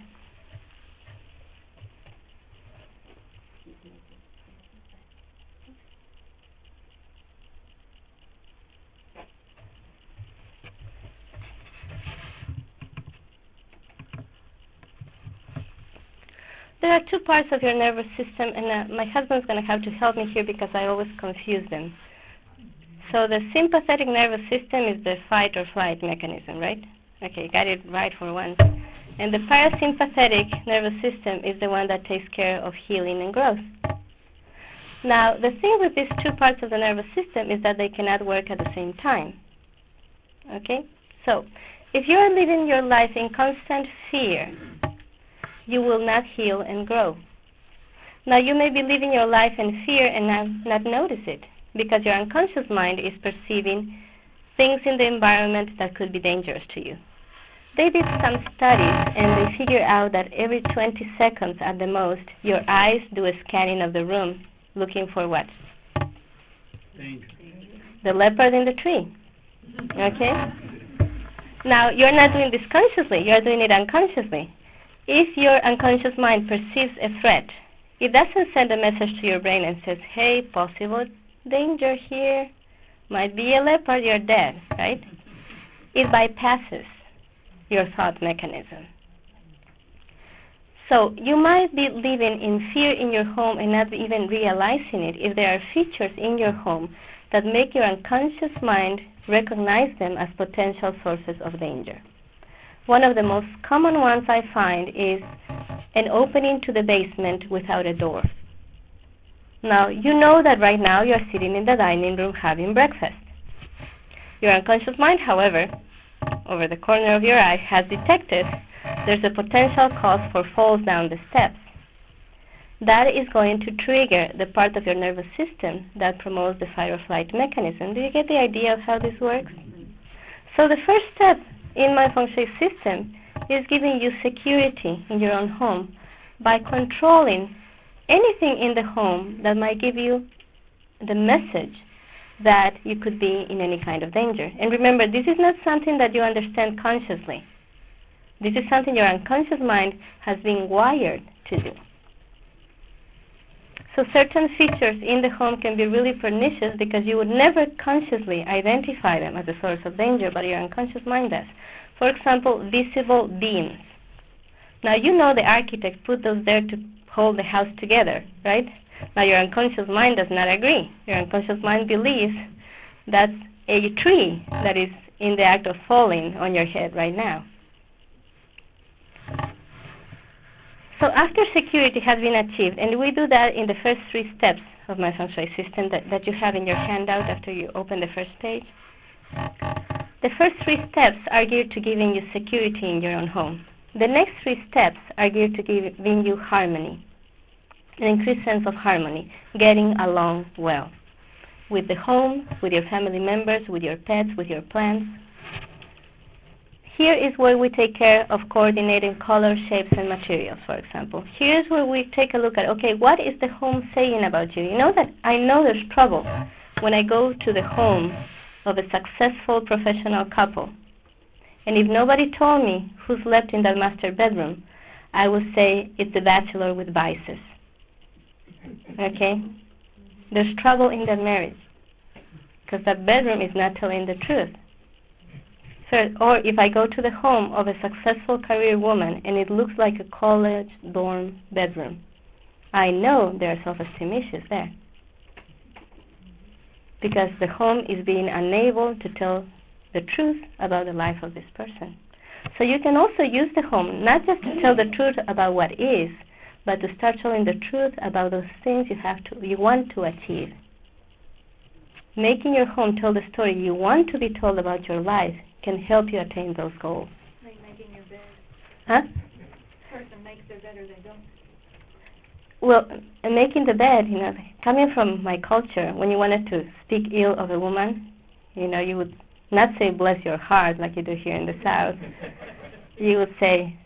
There are 2 parts of your nervous system, and my husband's going to have to help me here because I always confuse them. So the sympathetic nervous system is the fight or flight mechanism, right? Okay, got it right for once. And the parasympathetic nervous system is the one that takes care of healing and growth. Now, the thing with these 2 parts of the nervous system is that they cannot work at the same time. Okay? So, if you are living your life in constant fear, you will not heal and grow. Now, you may be living your life in fear and not notice it, because your unconscious mind is perceiving things in the environment that could be dangerous to you. They did some studies, and they figure out that every 20 seconds at the most, your eyes do a scanning of the room, looking for what? Danger. The leopard in the tree. Okay? Now, you're not doing this consciously, you're doing it unconsciously. If your unconscious mind perceives a threat, it doesn't send a message to your brain and says, hey, possible danger here, might be a leopard, you're dead, right? It bypasses your thought mechanism. So you might be living in fear in your home and not even realizing it if there are features in your home that make your unconscious mind recognize them as potential sources of danger. One of the most common ones I find is an opening to the basement without a door. Now, you know that right now you're sitting in the dining room having breakfast. Your unconscious mind, however, over the corner of your eye, has detected there's a potential cause for falls down the steps. That is going to trigger the part of your nervous system that promotes the fight or flight mechanism. Do you get the idea of how this works? So the first step in my Feng Shui system is giving you security in your own home by controlling anything in the home that might give you the message that you could be in any kind of danger. And remember, this is not something that you understand consciously. This is something your unconscious mind has been wired to do. So certain features in the home can be really pernicious because you would never consciously identify them as a source of danger, but your unconscious mind does. For example, visible beams. Now, you know the architect put those there to hold the house together, right? Now, your unconscious mind does not agree. Your unconscious mind believes that's a tree that is in the act of falling on your head right now. So after security has been achieved, and we do that in the first 3 steps of my Feng Shui system that you have in your handout after you open the first page. The first 3 steps are geared to giving you security in your own home. The next 3 steps are geared to giving you harmony, an increased sense of harmony, getting along well with the home, with your family members, with your pets, with your plants. Here is where we take care of coordinating color, shapes, and materials, for example. Here's where we take a look at, okay, what is the home saying about you? You know that I know there's trouble when I go to the home of a successful professional couple. And if nobody told me who slept in that master bedroom, I would say it's a bachelor with vices. Okay? There's trouble in that marriage because that bedroom is not telling the truth. Or if I go to the home of a successful career woman and it looks like a college dorm bedroom, I know there are self-esteem issues there. Because the home is being unable to tell the truth about the life of this person. So you can also use the home not just to tell the truth about what is, but to start showing the truth about those things you want to achieve. Making your home tell the story you want to be told about your life can help you attain those goals. Like making your bed. Huh? Person makes their bed or they don't. Well, making the bed, coming from my culture, when you wanted to speak ill of a woman, you would not say bless your heart like you do here in the South. You would say,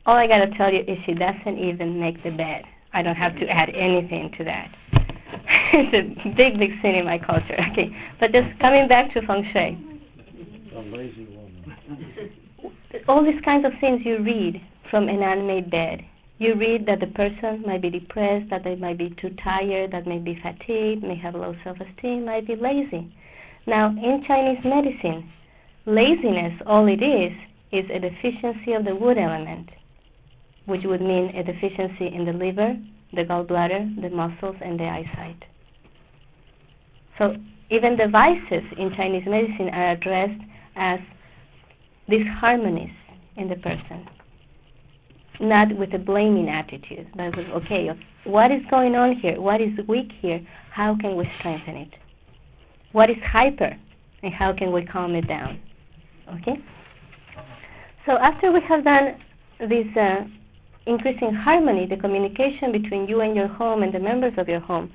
all I got to tell you is she doesn't even make the bed. I don't have to add anything to that. It's a big, big sin in my culture. Okay, but just coming back to Feng Shui. A lazy woman. All these kinds of things you read from an unmade bed. You read that the person might be depressed, that they might be too tired, that may be fatigued, may have low self-esteem, might be lazy. Now, in Chinese medicine, laziness, all it is a deficiency of the wood element, which would mean a deficiency in the liver, the gallbladder, the muscles, and the eyesight. So even the vices in Chinese medicine are addressed as disharmonies in the person, not with a blaming attitude, but with, okay, what is going on here? What is weak here? How can we strengthen it? What is hyper, and how can we calm it down? Okay? So after we have done this increasing harmony, the communication between you and your home and the members of your home,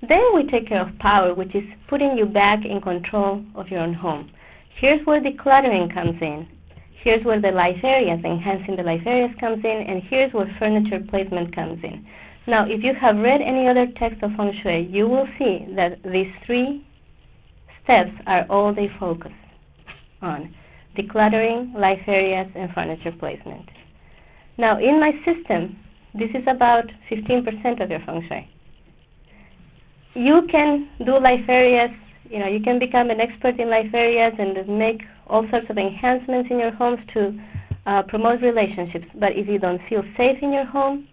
then we take care of power, which is putting you back in control of your own home. Here's where decluttering comes in. Here's where the life areas, enhancing the life areas comes in, and here's where furniture placement comes in. Now, if you have read any other text of Feng Shui, you will see that these three steps are all they focus on: decluttering, life areas, and furniture placement. Now, in my system, this is about 15% of your Feng Shui. You can do life areas, you can become an expert in life areas and make all sorts of enhancements in your homes to promote relationships. But if you don't feel safe in your home,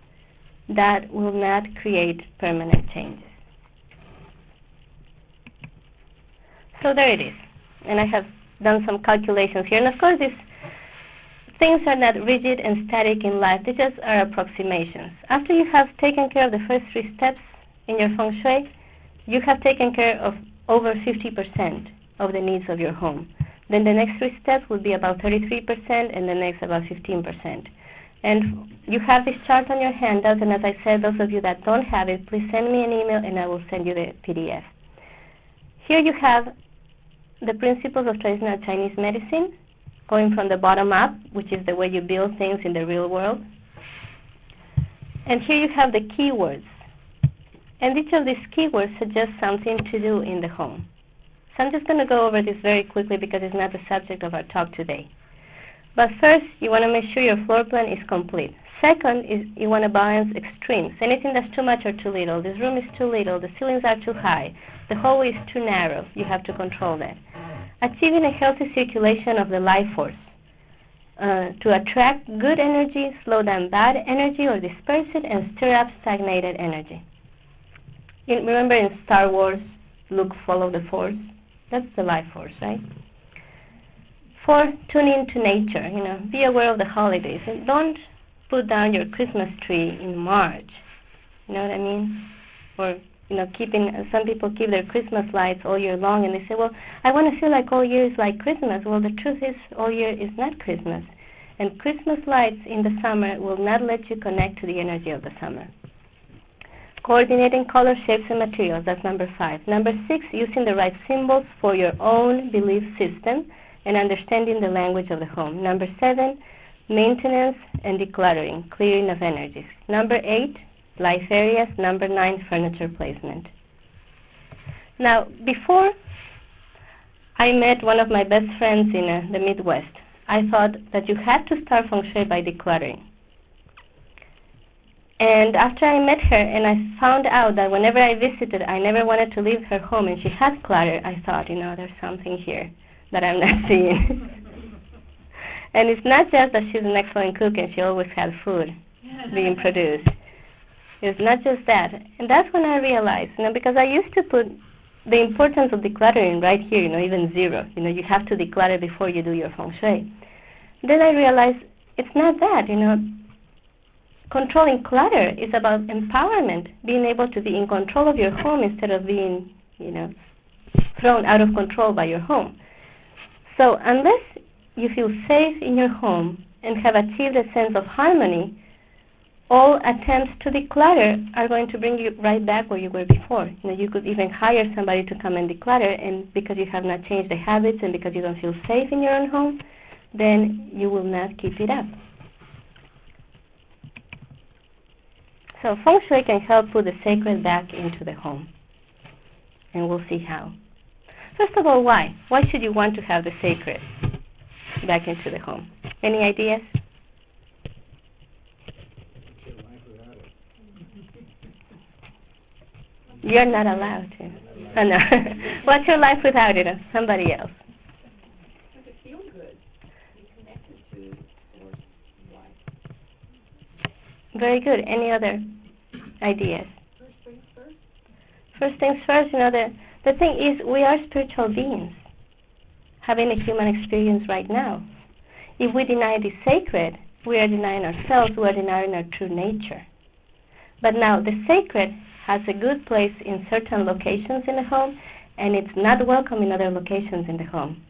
that will not create permanent changes. So there it is. And I have done some calculations here. And of course, these things are not rigid and static in life. They just are approximations. After you have taken care of the first three steps in your Feng Shui, you have taken care of over 50% of the needs of your home. Then the next three steps would be about 33%, and the next about 15%. And you have this chart on your handouts, and as I said, those of you that don't have it, please send me an email and I will send you the PDF. Here you have the principles of traditional Chinese medicine, going from the bottom up, which is the way you build things in the real world. And here you have the keywords. And each of these keywords suggests something to do in the home. So I'm just going to go over this very quickly because it's not the subject of our talk today. But first, you want to make sure your floor plan is complete. Second is you want to balance extremes. Anything that's too much or too little. This room is too little. The ceilings are too high. The hallway is too narrow. You have to control that. Achieving a healthy circulation of the life force. To attract good energy, slow down bad energy or disperse it, and stir up stagnated energy. Remember in Star Wars, Luke followed the Force? That's the life force, right? 4, tune in to nature. Be aware of the holidays. And don't put down your Christmas tree in March. You know what I mean? Or, some people keep their Christmas lights all year long, and they say, well, I want to feel like all year is like Christmas. Well, the truth is, all year is not Christmas. And Christmas lights in the summer will not let you connect to the energy of the summer. Coordinating color, shapes, and materials, that's number 5. Number 6, using the right symbols for your own belief system and understanding the language of the home. Number 7, maintenance and decluttering, clearing of energies. Number 8, life areas. Number 9, furniture placement. Now, before I met one of my best friends in the Midwest, I thought that you had to start Feng Shui by decluttering. And after I met her and I found out that whenever I visited, I never wanted to leave her home and she had clutter, I thought, there's something here that I'm not seeing. And it's not just that she's an excellent cook and she always had food being produced. It's not just that. And that's when I realized, because I used to put the importance of decluttering right here, even 0. You have to declutter before you do your Feng Shui. Then I realized it's not that, Controlling clutter is about empowerment, being able to be in control of your home instead of being, thrown out of control by your home. So unless you feel safe in your home and have achieved a sense of harmony, all attempts to declutter are going to bring you right back where you were before. You could even hire somebody to come and declutter, and because you have not changed the habits and because you don't feel safe in your own home, then you will not keep it up. So Feng Shui can help put the sacred back into the home, and we'll see how. First of all, why? Why should you want to have the sacred back into the home? Any ideas? You're not allowed to. Oh, no. What's your life without it? Somebody else. Does it feel good? Be connected to source life. Very good. Any other ideas? First things first. First things first, the thing is, we are spiritual beings having a human experience right now. If we deny the sacred, we are denying ourselves, we are denying our true nature. But now, the sacred has a good place in certain locations in the home, and it's not welcome in other locations in the home.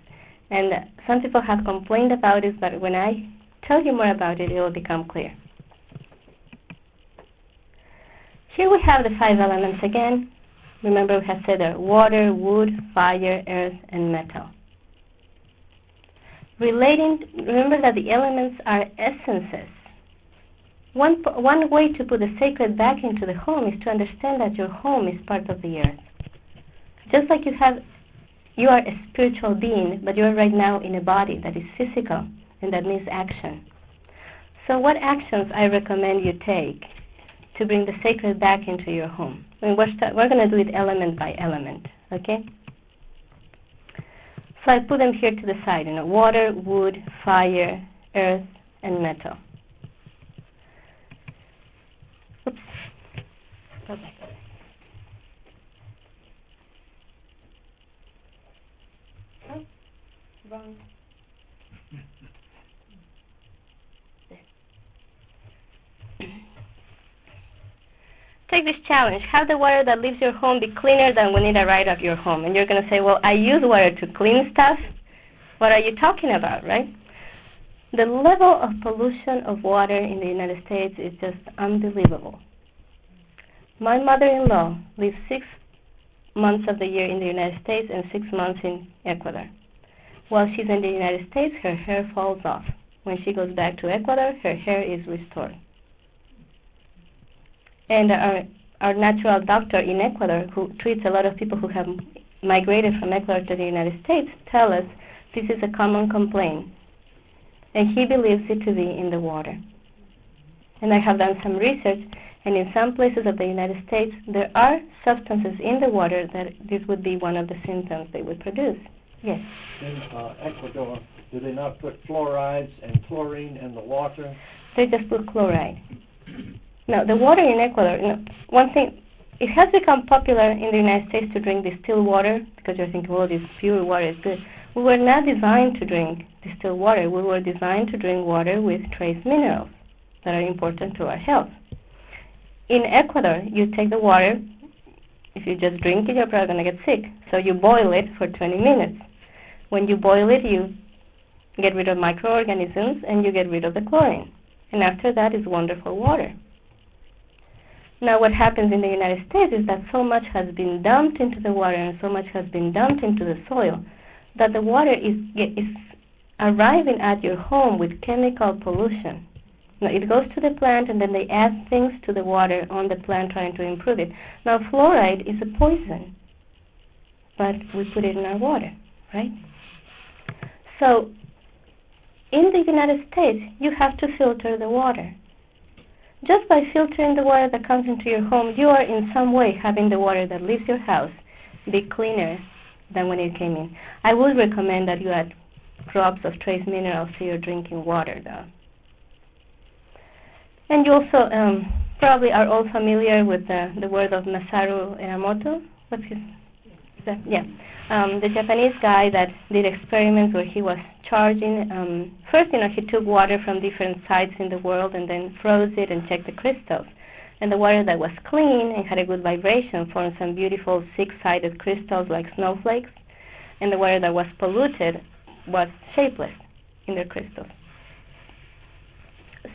And some people have complained about it, but when I tell you more about it, it will become clear. Here we have the 5 elements again. Remember we have said there, water, wood, fire, earth, and metal. Remember that the elements are essences. One way to put the sacred back into the home is to understand that your home is part of the earth. Just like you are a spiritual being, but you are right now in a body that is physical and that needs action. So what actions I recommend you take to bring the sacred back into your home? We're going to do it element by element, okay? So I put them here to the side, water, wood, fire, earth, and metal. Oops. Go back. Oh, wrong. Take this challenge. Have the water that leaves your home be cleaner than when it arrived at your home. And you're going to say, well, I use water to clean stuff. What are you talking about, right? The level of pollution of water in the United States is just unbelievable. My mother-in-law lives 6 months of the year in the United States and 6 months in Ecuador. While she's in the United States, her hair falls off. When she goes back to Ecuador, her hair is restored. And our natural doctor in Ecuador, who treats a lot of people who have migrated from Ecuador to the United States, tell us this is a common complaint. And he believes it to be in the water. And I have done some research, and in some places of the United States, there are substances in the water that this would be one of the symptoms they would produce. Yes? In Ecuador, do they not put fluorides and chlorine in the water? They just put chloride. Now, the water in Ecuador, one thing, it has become popular in the United States to drink distilled water because you're thinking, well, this pure water is good. We were not designed to drink distilled water. We were designed to drink water with trace minerals that are important to our health. In Ecuador, you take the water. If you just drink it, you're probably going to get sick. So you boil it for 20 minutes. When you boil it, you get rid of microorganisms and you get rid of the chlorine. And after that is wonderful water. Now what happens in the United States is that so much has been dumped into the water and so much has been dumped into the soil that the water is arriving at your home with chemical pollution. Now it goes to the plant and then they add things to the water on the plant trying to improve it. Now fluoride is a poison, but we put it in our water, right? So in the United States, you have to filter the water. Just by filtering the water that comes into your home, you are in some way having the water that leaves your house be cleaner than when it came in. I would recommend that you add drops of trace minerals to your drinking water, though. And you also probably are all familiar with the word of Masaru Emoto. What's his? Yeah. The Japanese guy that did experiments where he was charging. First, he took water from different sites in the world and then froze it and checked the crystals. And the water that was clean and had a good vibration formed some beautiful six-sided crystals like snowflakes. And the water that was polluted was shapeless in their crystals.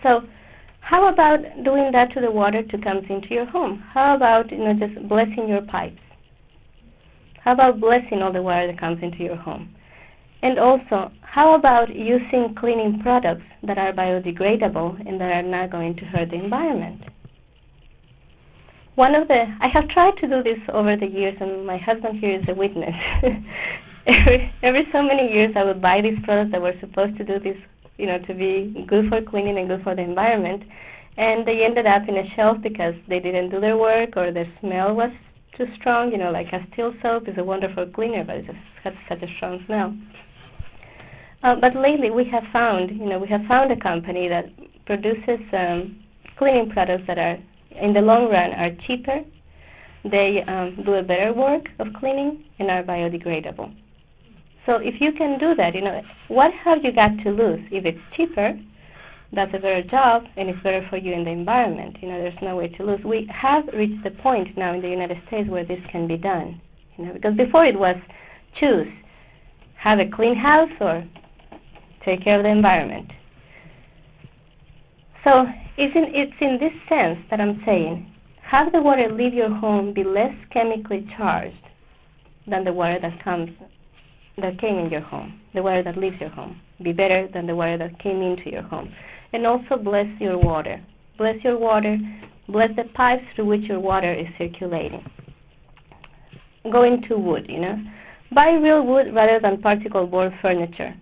So How about doing that to the water that comes into your home? How about just blessing your pipes? How about blessing all the water that comes into your home? And also, how about using cleaning products that are biodegradable and that are not going to hurt the environment? I have tried to do this over the years, and my husband here is a witness. every so many years, I would buy these products that were supposed to do this, to be good for cleaning and good for the environment, and they ended up in a shelf because they didn't do their work or the smell was too strong. Like Castile soap is a wonderful cleaner, but it just has such a strong smell. But lately, we have found a company that produces cleaning products that are, in the long run, are cheaper. They do a better work of cleaning and are biodegradable. So if you can do that, what have you got to lose? If it's cheaper, that's a better job, and it's better for you in the environment. There's no way to lose. We have reached the point now in the United States where this can be done. Because before it was choose, have a clean house or take care of the environment. So it's in this sense that I'm saying, have the water leave your home be less chemically charged than the water that came in your home. The water that leaves your home be better than the water that came into your home. And also bless your water. Bless your water. Bless the pipes through which your water is circulating. Going to wood, Buy real wood rather than particle board furniture.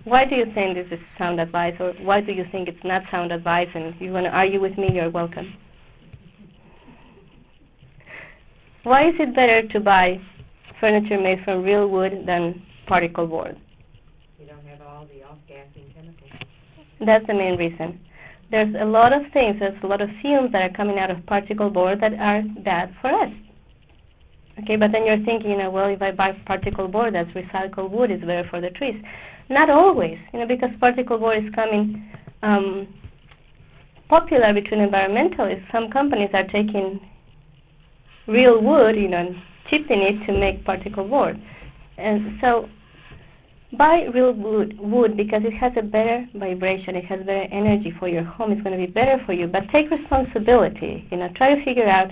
Why do you think this is sound advice, or why do you think it's not sound advice? And if you want to argue with me, you're welcome. Why is it better to buy furniture made from real wood than particle board? You don't have all the off-gassing chemicals. That's the main reason. There's a lot of fumes that are coming out of particle board that are bad for us. Okay, but then you're thinking, well, if I buy particle board, that's recycled wood, it's better for the trees. Not always, because particle board is coming popular between environmentalists. Some companies are taking real wood, and chipping it to make particle board. And so buy real wood because it has a better vibration, it has better energy for your home, it's going to be better for you. But take responsibility, try to figure out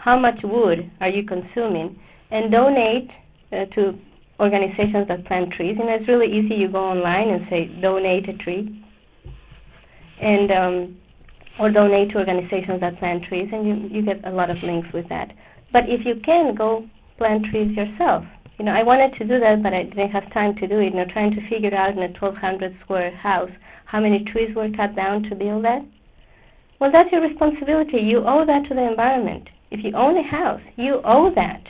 how much wood are you consuming and donate to organizations that plant trees. It's really easy. You go online and say donate a tree, and or donate to organizations that plant trees, and you get a lot of links with that. But if you can, go plant trees yourself. I wanted to do that, but I didn't have time to do it. Trying to figure out in a 1,200 square house how many trees were cut down to build that. Well, that's your responsibility. You owe that to the environment. If you own a house, you owe that.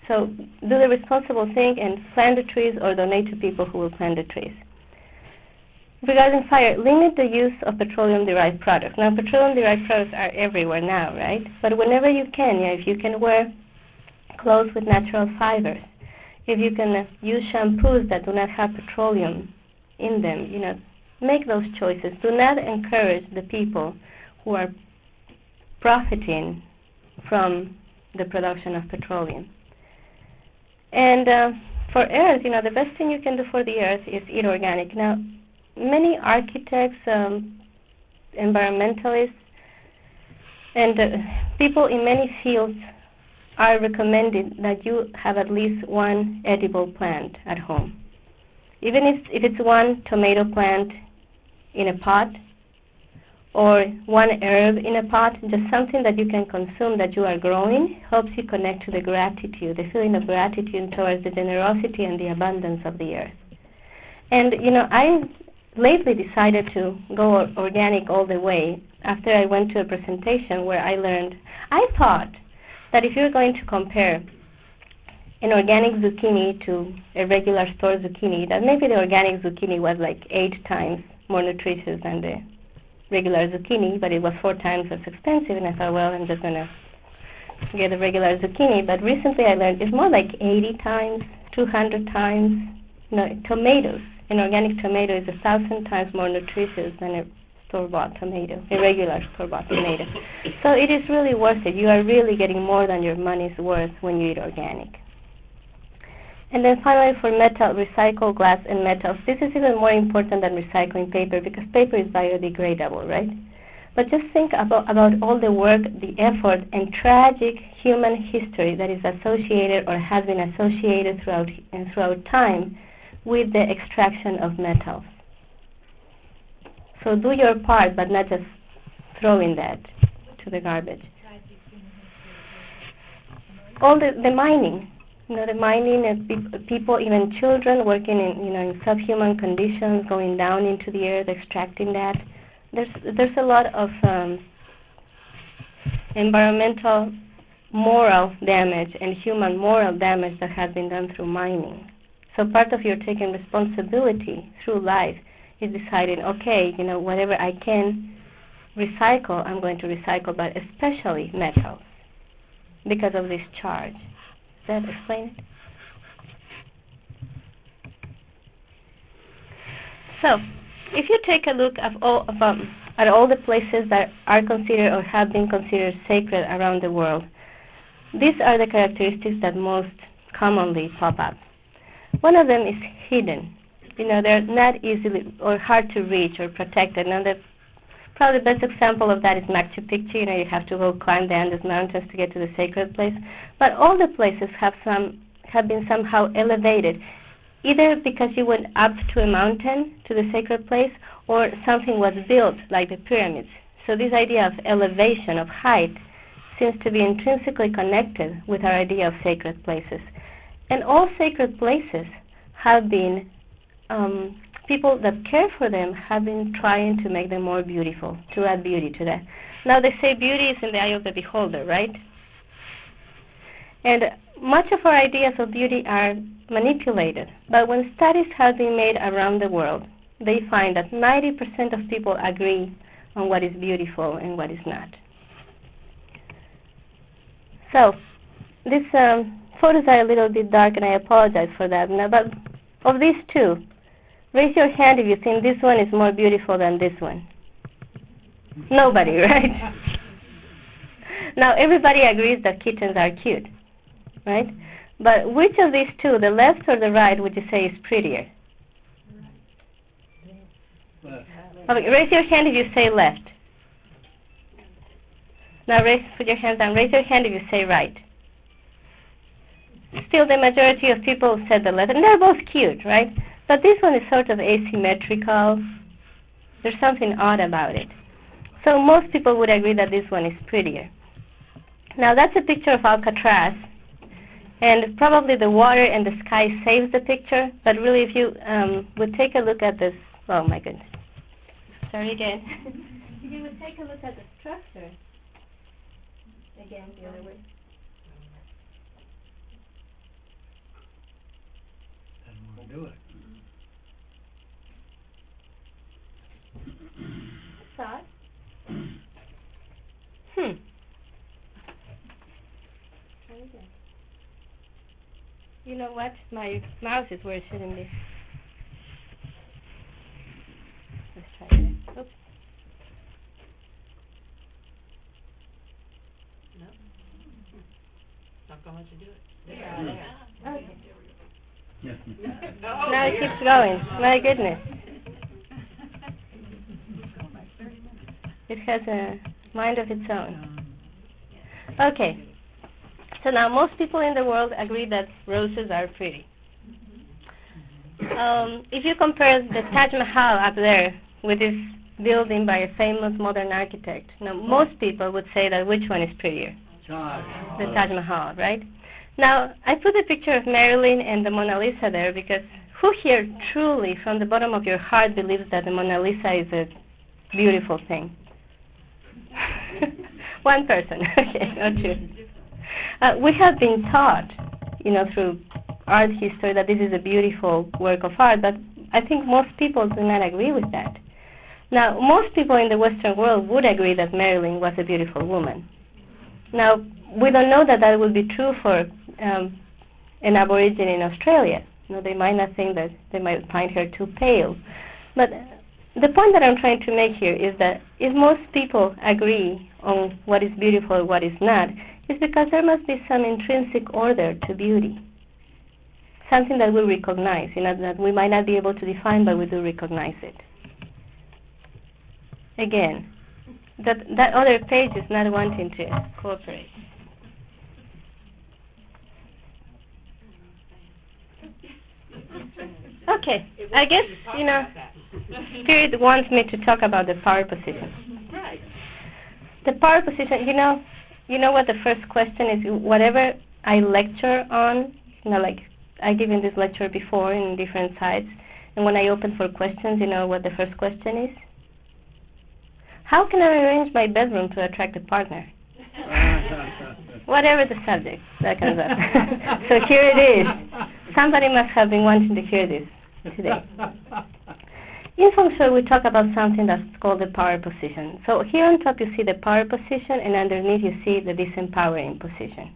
So do the responsible thing and plant the trees or donate to people who will plant the trees. Regarding fire, limit the use of petroleum-derived products. Now, petroleum-derived products are everywhere now, right? But whenever you can, if you can wear clothes with natural fibers, if you can use shampoos that do not have petroleum in them, make those choices. Do not encourage the people who are profiting from the production of petroleum. And for earth, the best thing you can do for the earth is eat organic. Now, many architects, environmentalists, and people in many fields are recommending that you have at least one edible plant at home. Even if it's one tomato plant in a pot, or one herb in a pot, just something that you can consume that you are growing, helps you connect to the gratitude, the feeling of gratitude towards the generosity and the abundance of the earth. And, I lately decided to go organic all the way after I went to a presentation where I thought that if you're going to compare an organic zucchini to a regular store zucchini, that maybe the organic zucchini was like 8 times more nutritious than the regular zucchini, but it was 4 times as expensive, and I thought, well, I'm just going to get a regular zucchini. But recently I learned it's more like 80 times, 200 times. Tomatoes, an organic tomato is 1,000 times more nutritious than a store-bought tomato, a regular store-bought tomato. So it is really worth it. You are really getting more than your money's worth when you eat organic. And then finally, for metal, recycle glass and metals. This is even more important than recycling paper because paper is biodegradable, right? But just think about all the work, the effort, and tragic human history that is associated or has been associated throughout time with the extraction of metals. So do your part, but not just throwing that to the garbage. All the mining, the mining and people, even children working in subhuman conditions, going down into the earth, extracting that. There's a lot of environmental moral damage and human moral damage that has been done through mining. So part of your taking responsibility through life is deciding, okay, whatever I can recycle, I'm going to recycle, but especially metals because of this charge. Does that explain it? So, if you take a look at all the places that are considered or have been considered sacred around the world, these are the characteristics that most commonly pop up. One of them is hidden. They're not easily or hard to reach or protected. Now, probably the best example of that is Machu Picchu. You have to go climb the Andes Mountains to get to the sacred place. But all the places have been somehow elevated, either because you went up to a mountain, to the sacred place, or something was built, like the pyramids. So this idea of elevation, of height, seems to be intrinsically connected with our idea of sacred places. And all sacred places have been, people that care for them have been trying to make them more beautiful, to add beauty to that. Now they say beauty is in the eye of the beholder, right? And much of our ideas of beauty are manipulated. But when studies have been made around the world, they find that 90% of people agree on what is beautiful and what is not. So, these photos are a little bit dark, and I apologize for that. Now, but of these two, raise your hand if you think this one is more beautiful than this one. Nobody, right? Now, everybody agrees that kittens are cute, right? But which of these two, the left or the right, would you say is prettier? Okay, raise your hand if you say left. Now put your hands down. Raise your hand if you say right. Still, the majority of people said the left, and they're both cute, right? But this one is sort of asymmetrical. There's something odd about it. So most people would agree that this one is prettier. Now that's a picture of Alcatraz, and probably the water and the sky saves the picture, but really if you would take a look at this, oh my goodness, sorry again. If you would take a look at the structure, again the other way. And we'll do it. Thought? You know what? My mouse is where it shouldn't be. Let's try it. Oops. No. Not going to let you do it. Yeah. Okay. Yeah. Now it keeps going. My goodness. It has a mind of its own. Okay. So now most people in the world agree that roses are pretty. If you compare the Taj Mahal up there with this building by a famous modern architect, now most people would say that which one is prettier? The Taj Mahal, right? Now, I put a picture of Marilyn and the Mona Lisa there because who here truly, from the bottom of your heart, believes that the Mona Lisa is a beautiful thing? One person, okay, not two. We have been taught, through art history that this is a beautiful work of art, but I think most people do not agree with that. Now, most people in the Western world would agree that Marilyn was a beautiful woman. Now, we don't know that that will be true for an Aborigine in Australia. They might not think that, they might find her too pale. But the point that I'm trying to make here is that if most people agree on what is beautiful and what is not, it's because there must be some intrinsic order to beauty. something that we recognize, that we might not be able to define, but we do recognize it. Again, that other page is not wanting to cooperate. Okay, I guess, Spirit wants me to talk about the power position. Right. The power position, you know what the first question is? Whatever I lecture on, like I've given this lecture before in different sites, and when I open for questions, you know what the first question is? How can I arrange my bedroom to attract a partner? Whatever the subject, that comes up. So here it is. Somebody must have been wanting to hear this today. In Feng Shui, we talk about something that's called the power position. So here on top you see the power position, and underneath you see the disempowering position.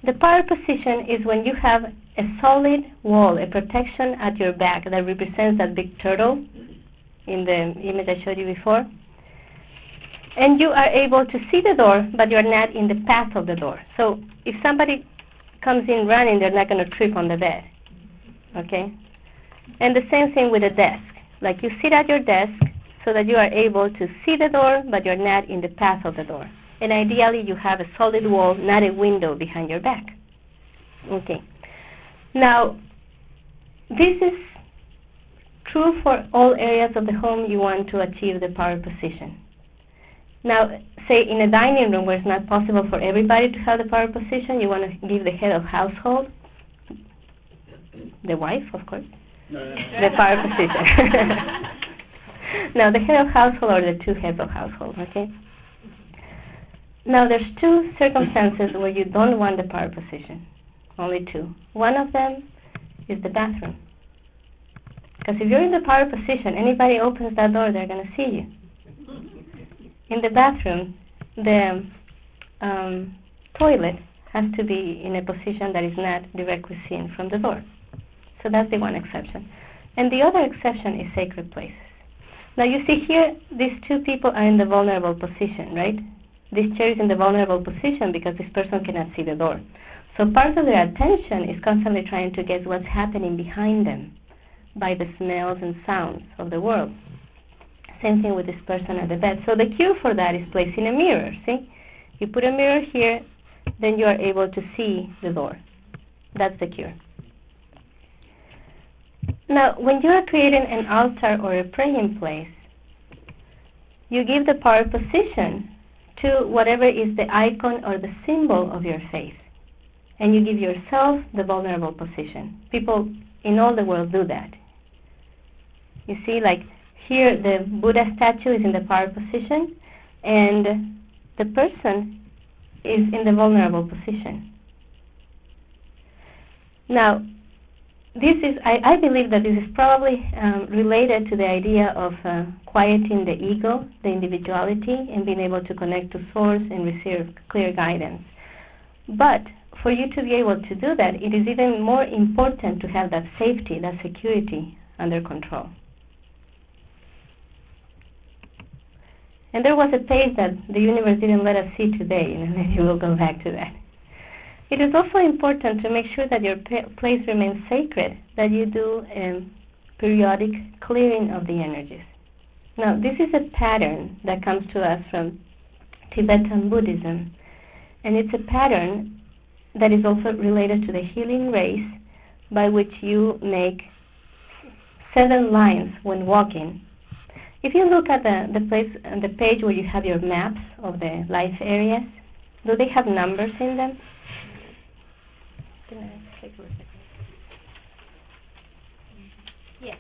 The power position is when you have a solid wall, a protection at your back that represents that big turtle in the image I showed you before. And you are able to see the door, but you're not in the path of the door. So if somebody comes in running, they're not going to trip on the bed. Okay? And the same thing with a desk. Like you sit at your desk so that you are able to see the door, but you're not in the path of the door. And ideally you have a solid wall, not a window behind your back. Okay. Now, this is true for all areas of the home you want to achieve the power position. Now, say in a dining room where it's not possible for everybody to have the power position, you want to give the head of household, the wife, of course, the power position. Now, the head of household or the two heads of household, okay? Now, there's two circumstances where you don't want the power position, only two. One of them is the bathroom. Because if you're in the power position, anybody opens that door, they're going to see you. In the bathroom, the toilet has to be in a position that is not directly seen from the door. So that's the one exception. And the other exception is sacred places. Now you see here, these two people are in the vulnerable position, right? This chair is in the vulnerable position because this person cannot see the door. So part of their attention is constantly trying to guess what's happening behind them by the smells and sounds of the world. Same thing with this person at the bed. So the cure for that is placing a mirror, see? You put a mirror here, then you are able to see the door. That's the cure. Now, when you are creating an altar or a praying place, you give the power position to whatever is the icon or the symbol of your faith. And you give yourself the vulnerable position. People in all the world do that. You see, like here the Buddha statue is in the power position, and the person is in the vulnerable position. Now, this is, I believe that this is probably related to the idea of quieting the ego, the individuality, and being able to connect to source and receive clear guidance. But for you to be able to do that, it is even more important to have that safety, that security under control. And there was a page that the universe didn't let us see today, and maybe we'll go back to that. It is also important to make sure that your place remains sacred, that you do a periodic clearing of the energies. Now, this is a pattern that comes to us from Tibetan Buddhism, and it's a pattern that is also related to the healing race, by which you make 7 lines when walking. If you look at the page where you have your maps of the life areas, do they have numbers in them? Yes.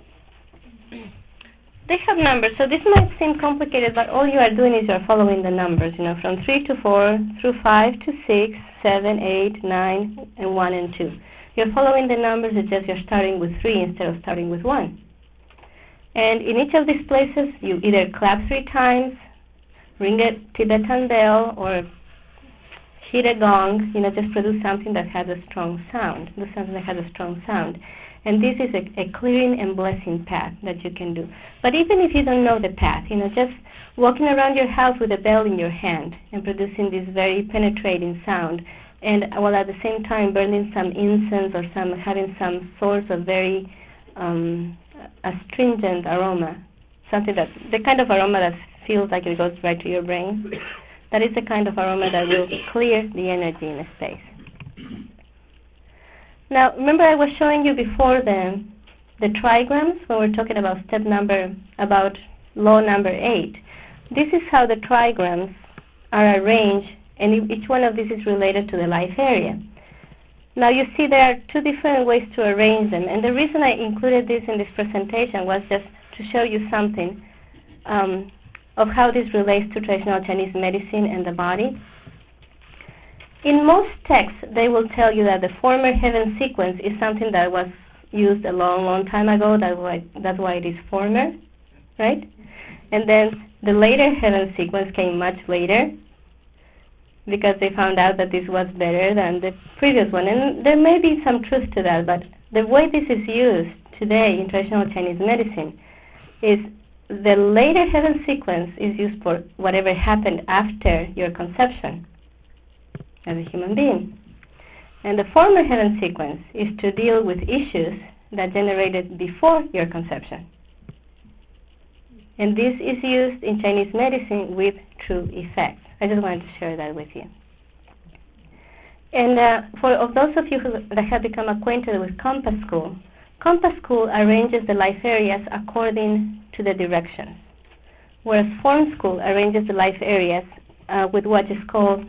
They have numbers, so this might seem complicated, but all you are doing is you're following the numbers, from 3 to 4, through 5 to 6, 7, 8, 9, and 1 and 2. You're following the numbers, it's just you're starting with 3 instead of starting with 1. And in each of these places, you either clap 3 times, ring a Tibetan bell, or hit a gong, just produce something that has a strong sound. Do something that has a strong sound. And this is a clearing and blessing path that you can do. But even if you don't know the path, just walking around your house with a bell in your hand and producing this very penetrating sound and while at the same time burning some incense or having some source of very astringent aroma, something that the kind of aroma that feels like it goes right to your brain. That is the kind of aroma that will clear the energy in a space. Now, remember I was showing you before the trigrams when we're talking about about law number 8. This is how the trigrams are arranged, and each one of these is related to the life area. Now you see there are two different ways to arrange them, and the reason I included this in this presentation was just to show you something of how this relates to traditional Chinese medicine and the body. In most texts, they will tell you that the former heaven sequence is something that was used a long, long time ago. That's why it is former, right? And then the later heaven sequence came much later, because they found out that this was better than the previous one. And there may be some truth to that, but the way this is used today in traditional Chinese medicine is the later heaven sequence is used for whatever happened after your conception as a human being. And the former heaven sequence is to deal with issues that generated before your conception. And this is used in Chinese medicine with true effect. I just wanted to share that with you. And for those of you that have become acquainted with Compass School arranges the life areas according to the directions, whereas Form School arranges the life areas with what is called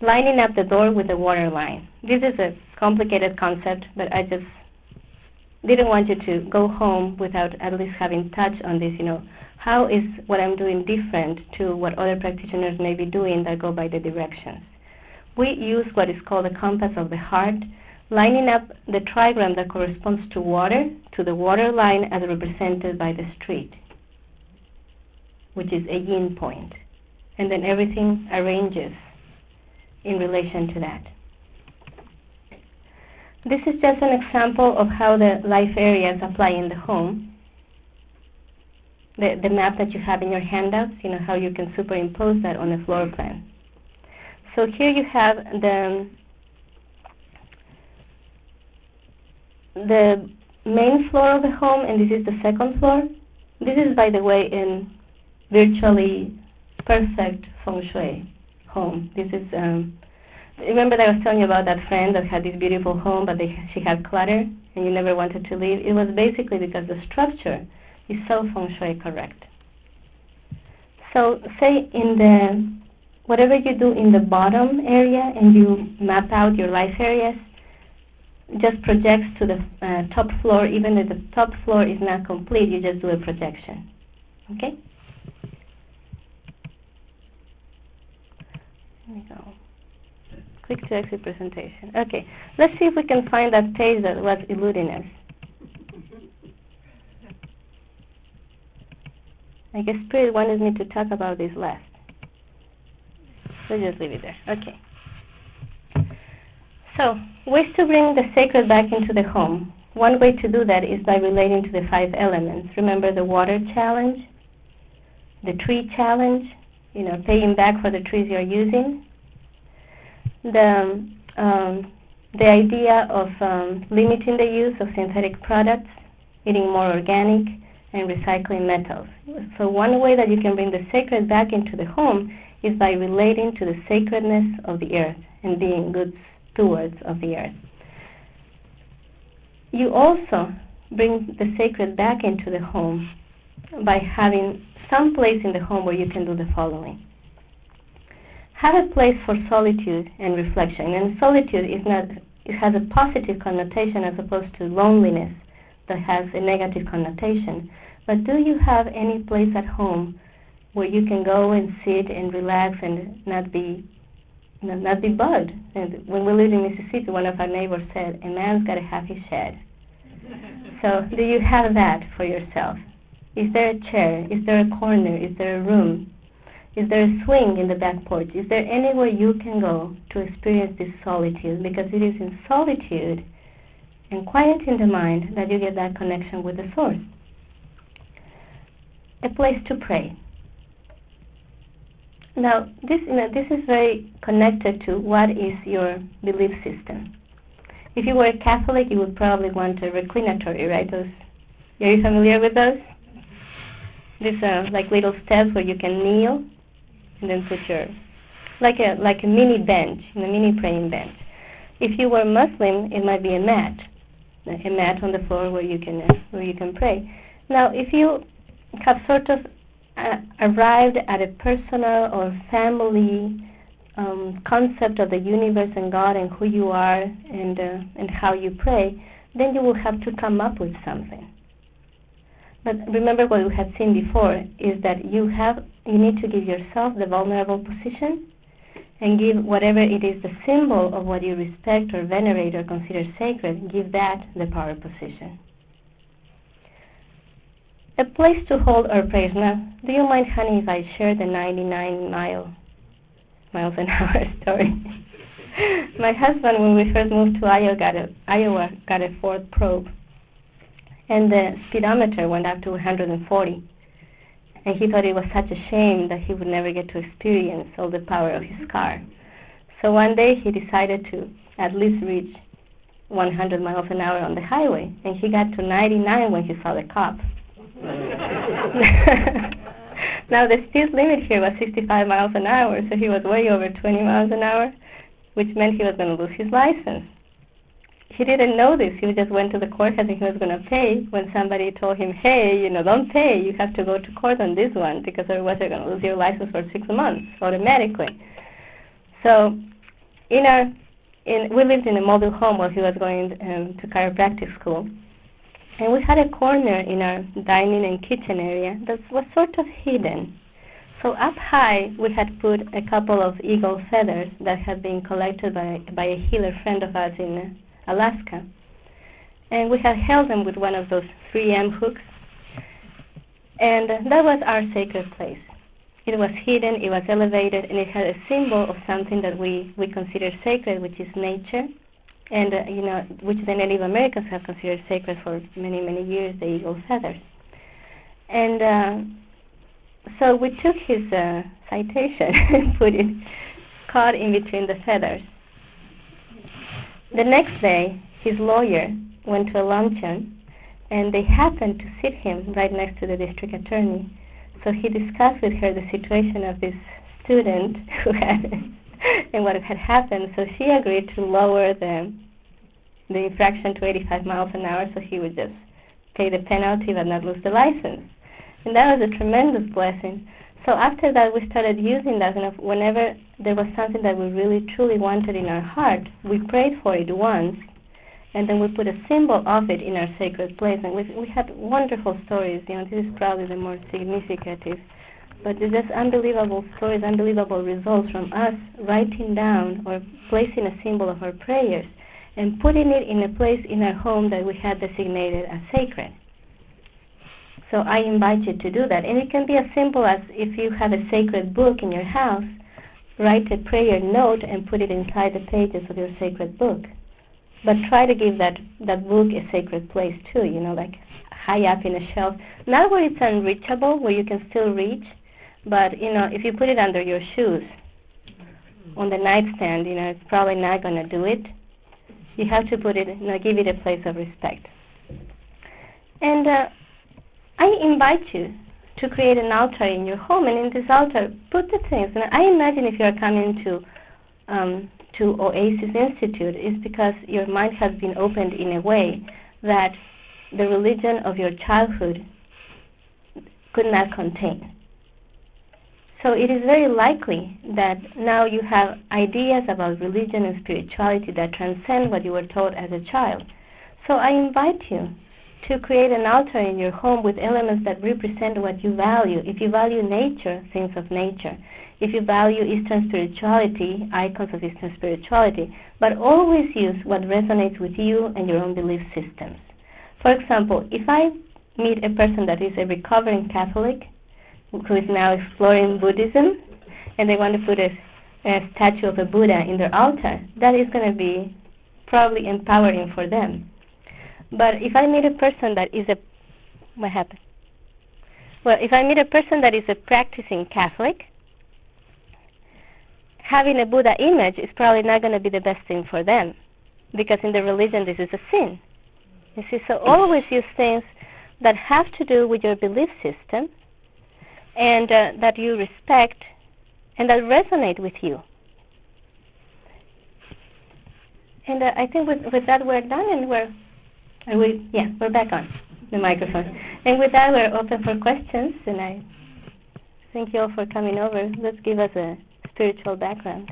lining up the door with the water line. This is a complicated concept, but I just didn't want you to go home without at least having touched on this, how is what I'm doing different to what other practitioners may be doing that go by the directions. We use what is called the compass of the heart, lining up the trigram that corresponds to water to the water line as represented by the street, which is a yin point. And then everything arranges in relation to that. This is just an example of how the life areas apply in the home. The map that you have in your handouts, how you can superimpose that on a floor plan. So here you have the main floor of the home, and this is the second floor. This is, by the way, in virtually perfect Feng Shui home. This is, remember that I was telling you about that friend that had this beautiful home, but she had clutter, and you never wanted to leave? It was basically because the structure is so Feng Shui correct. So say whatever you do in the bottom area and you map out your life areas, just projects to the top floor. Even if the top floor is not complete, you just do a projection. Okay? Here we go. Click to exit presentation. Okay, let's see if we can find that page that was eluding us. I guess Spirit wanted me to talk about this last. So just leave it there. Okay. So, ways to bring the sacred back into the home. One way to do that is by relating to the 5 elements. Remember the water challenge, the tree challenge, paying back for the trees you're using. The idea of limiting the use of synthetic products, eating more organic, and recycling metals. So one way that you can bring the sacred back into the home is by relating to the sacredness of the earth and being good stewards of the earth. You also bring the sacred back into the home by having some place in the home where you can do the following. Have a place for solitude and reflection. And solitude it has a positive connotation as opposed to loneliness that has a negative connotation. But do you have any place at home where you can go and sit and relax and not be bugged? And when we lived in Mississippi, one of our neighbors said, "A man's got to have his shed." So do you have that for yourself? Is there a chair? Is there a corner? Is there a room? Is there a swing in the back porch? Is there anywhere you can go to experience this solitude? Because it is in solitude and quiet in the mind that you get that connection with the source. A place to pray. Now, this is very connected to what is your belief system. If you were a Catholic, you would probably want a reclinatory, right? Are you familiar with those? These like little steps where you can kneel and then put your like a mini bench, a mini praying bench. If you were Muslim, it might be a mat on the floor where you can pray. Now, if you have sort of arrived at a personal or family concept of the universe and God and who you are and how you pray, then you will have to come up with something. But remember what we had seen before is that you need to give yourself the vulnerable position and give whatever it is the symbol of what you respect or venerate or consider sacred, give that the power position. A place to hold our prayers. Now, do you mind, honey, if I share the 99 miles an hour story? My husband, when we first moved to Iowa, got a Ford Probe, and the speedometer went up to 140. And he thought it was such a shame that he would never get to experience all the power of his car. So one day he decided to at least reach 100 miles an hour on the highway, and he got to 99 when he saw the cop. Now the speed limit here was 65 miles an hour, so he was way over 20 miles an hour, which meant he was going to lose his license. He didn't know this. He just went to the courthouse and he was going to pay when somebody told him, hey, don't pay. You have to go to court on this one because otherwise you're going to lose your license for 6 months automatically. So we lived in a mobile home while he was going to chiropractic school. And we had a corner in our dining and kitchen area that was sort of hidden. So up high, we had put a couple of eagle feathers that had been collected by a healer friend of ours in Alaska. And we had held them with one of those 3M hooks. And that was our sacred place. It was hidden, it was elevated, and it had a symbol of something that we consider sacred, which is nature. And, which the Native Americans have considered sacred for many, many years, the eagle feathers. And so we took his citation and put it caught in between the feathers. The next day, his lawyer went to a luncheon, and they happened to sit him right next to the district attorney. So he discussed with her the situation of this student who had and what had happened. So she agreed to lower the infraction to 85 miles an hour, so he would just pay the penalty but not lose the license. And that was a tremendous blessing. So after that, we started using that, and whenever there was something that we really truly wanted in our heart, we prayed for it once, and then we put a symbol of it in our sacred place. And we had wonderful stories. This is probably the more significant, but there's just unbelievable stories, unbelievable results from us writing down or placing a symbol of our prayers and putting it in a place in our home that we had designated as sacred. So I invite you to do that. And it can be as simple as if you have a sacred book in your house, write a prayer note and put it inside the pages of your sacred book. But try to give that book a sacred place too, like high up in a shelf. Not where it's unreachable, where you can still reach, but, if you put it under your shoes, on the nightstand, it's probably not going to do it. You have to put it, give it a place of respect. And I invite you to create an altar in your home, and in this altar, put the things. And I imagine if you are coming to Oasis Institute, it's because your mind has been opened in a way that the religion of your childhood could not contain. So it is very likely that now you have ideas about religion and spirituality that transcend what you were taught as a child. So I invite you to create an altar in your home with elements that represent what you value. If you value nature, things of nature. If you value Eastern spirituality, icons of Eastern spirituality. But always use what resonates with you and your own belief systems. For example, if I meet a person that is a recovering Catholic who is now exploring Buddhism, and they want to put a statue of a Buddha in their altar, that is going to be probably empowering for them. But if I meet a person that is if I meet a person that is a practicing Catholic, having a Buddha image is probably not going to be the best thing for them, because in the religion this is a sin. You see, so always use things that have to do with your belief system and that you respect and that resonate with you. And I think with that we're done, and we're back on the microphone. And with that we're open for questions, and I thank you all for coming over. Let's give us a spiritual background.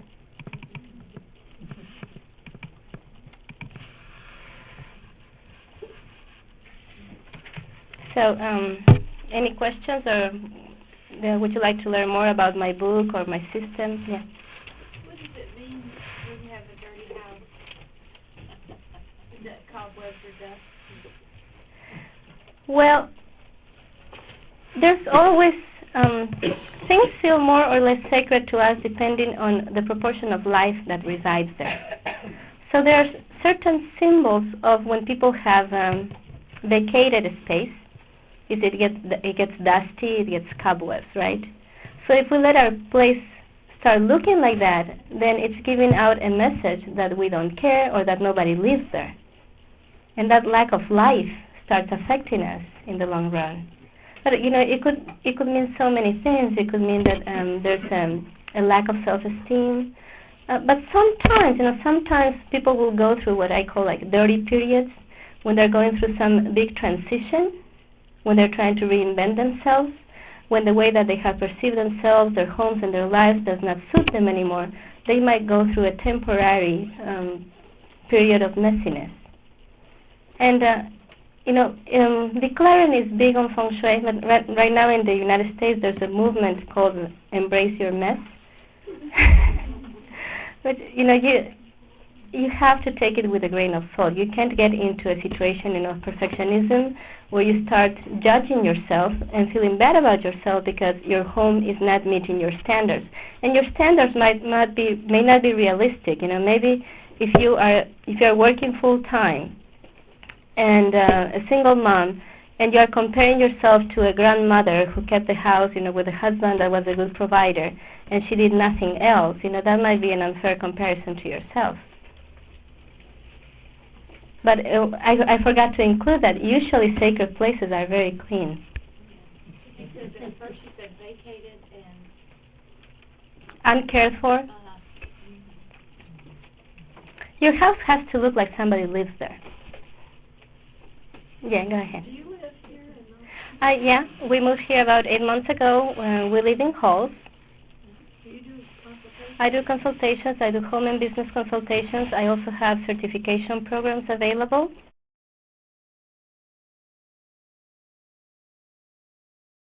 So, any questions, or would you like to learn more about my book or my system? Yeah. What does it mean when you have a dirty house? Is that cobwebs or dust? Well, there's always things feel more or less sacred to us depending on the proportion of life that resides there. So there are certain symbols of when people have vacated a space. It gets dusty, it gets cobwebs, right? So if we let our place start looking like that, then it's giving out a message that we don't care or that nobody lives there. And that lack of life starts affecting us in the long run. But it could mean so many things. It could mean that there's a lack of self-esteem. But sometimes people will go through what I call like dirty periods, when they're going through some big transition, when they're trying to reinvent themselves, when the way that they have perceived themselves, their homes and their lives does not suit them anymore. They might go through a temporary period of messiness. And declaring is big on Feng Shui. But right now in the United States, there's a movement called Embrace Your Mess. But you have to take it with a grain of salt. You can't get into a situation of perfectionism where you start judging yourself and feeling bad about yourself because your home is not meeting your standards. And your standards may not be realistic. Maybe if you are working full time and a single mom, and you are comparing yourself to a grandmother who kept the house, with a husband that was a good provider, and she did nothing else, that might be an unfair comparison to yourself. But I forgot to include that usually sacred places are very clean. First you said vacated and uncared for. Your house has to look like somebody lives there. Yeah, go ahead. Do you live here in yeah, we moved here about 8 months ago. We live in halls. Do you do consultations? I do consultations. I do home and business consultations. I also have certification programs available.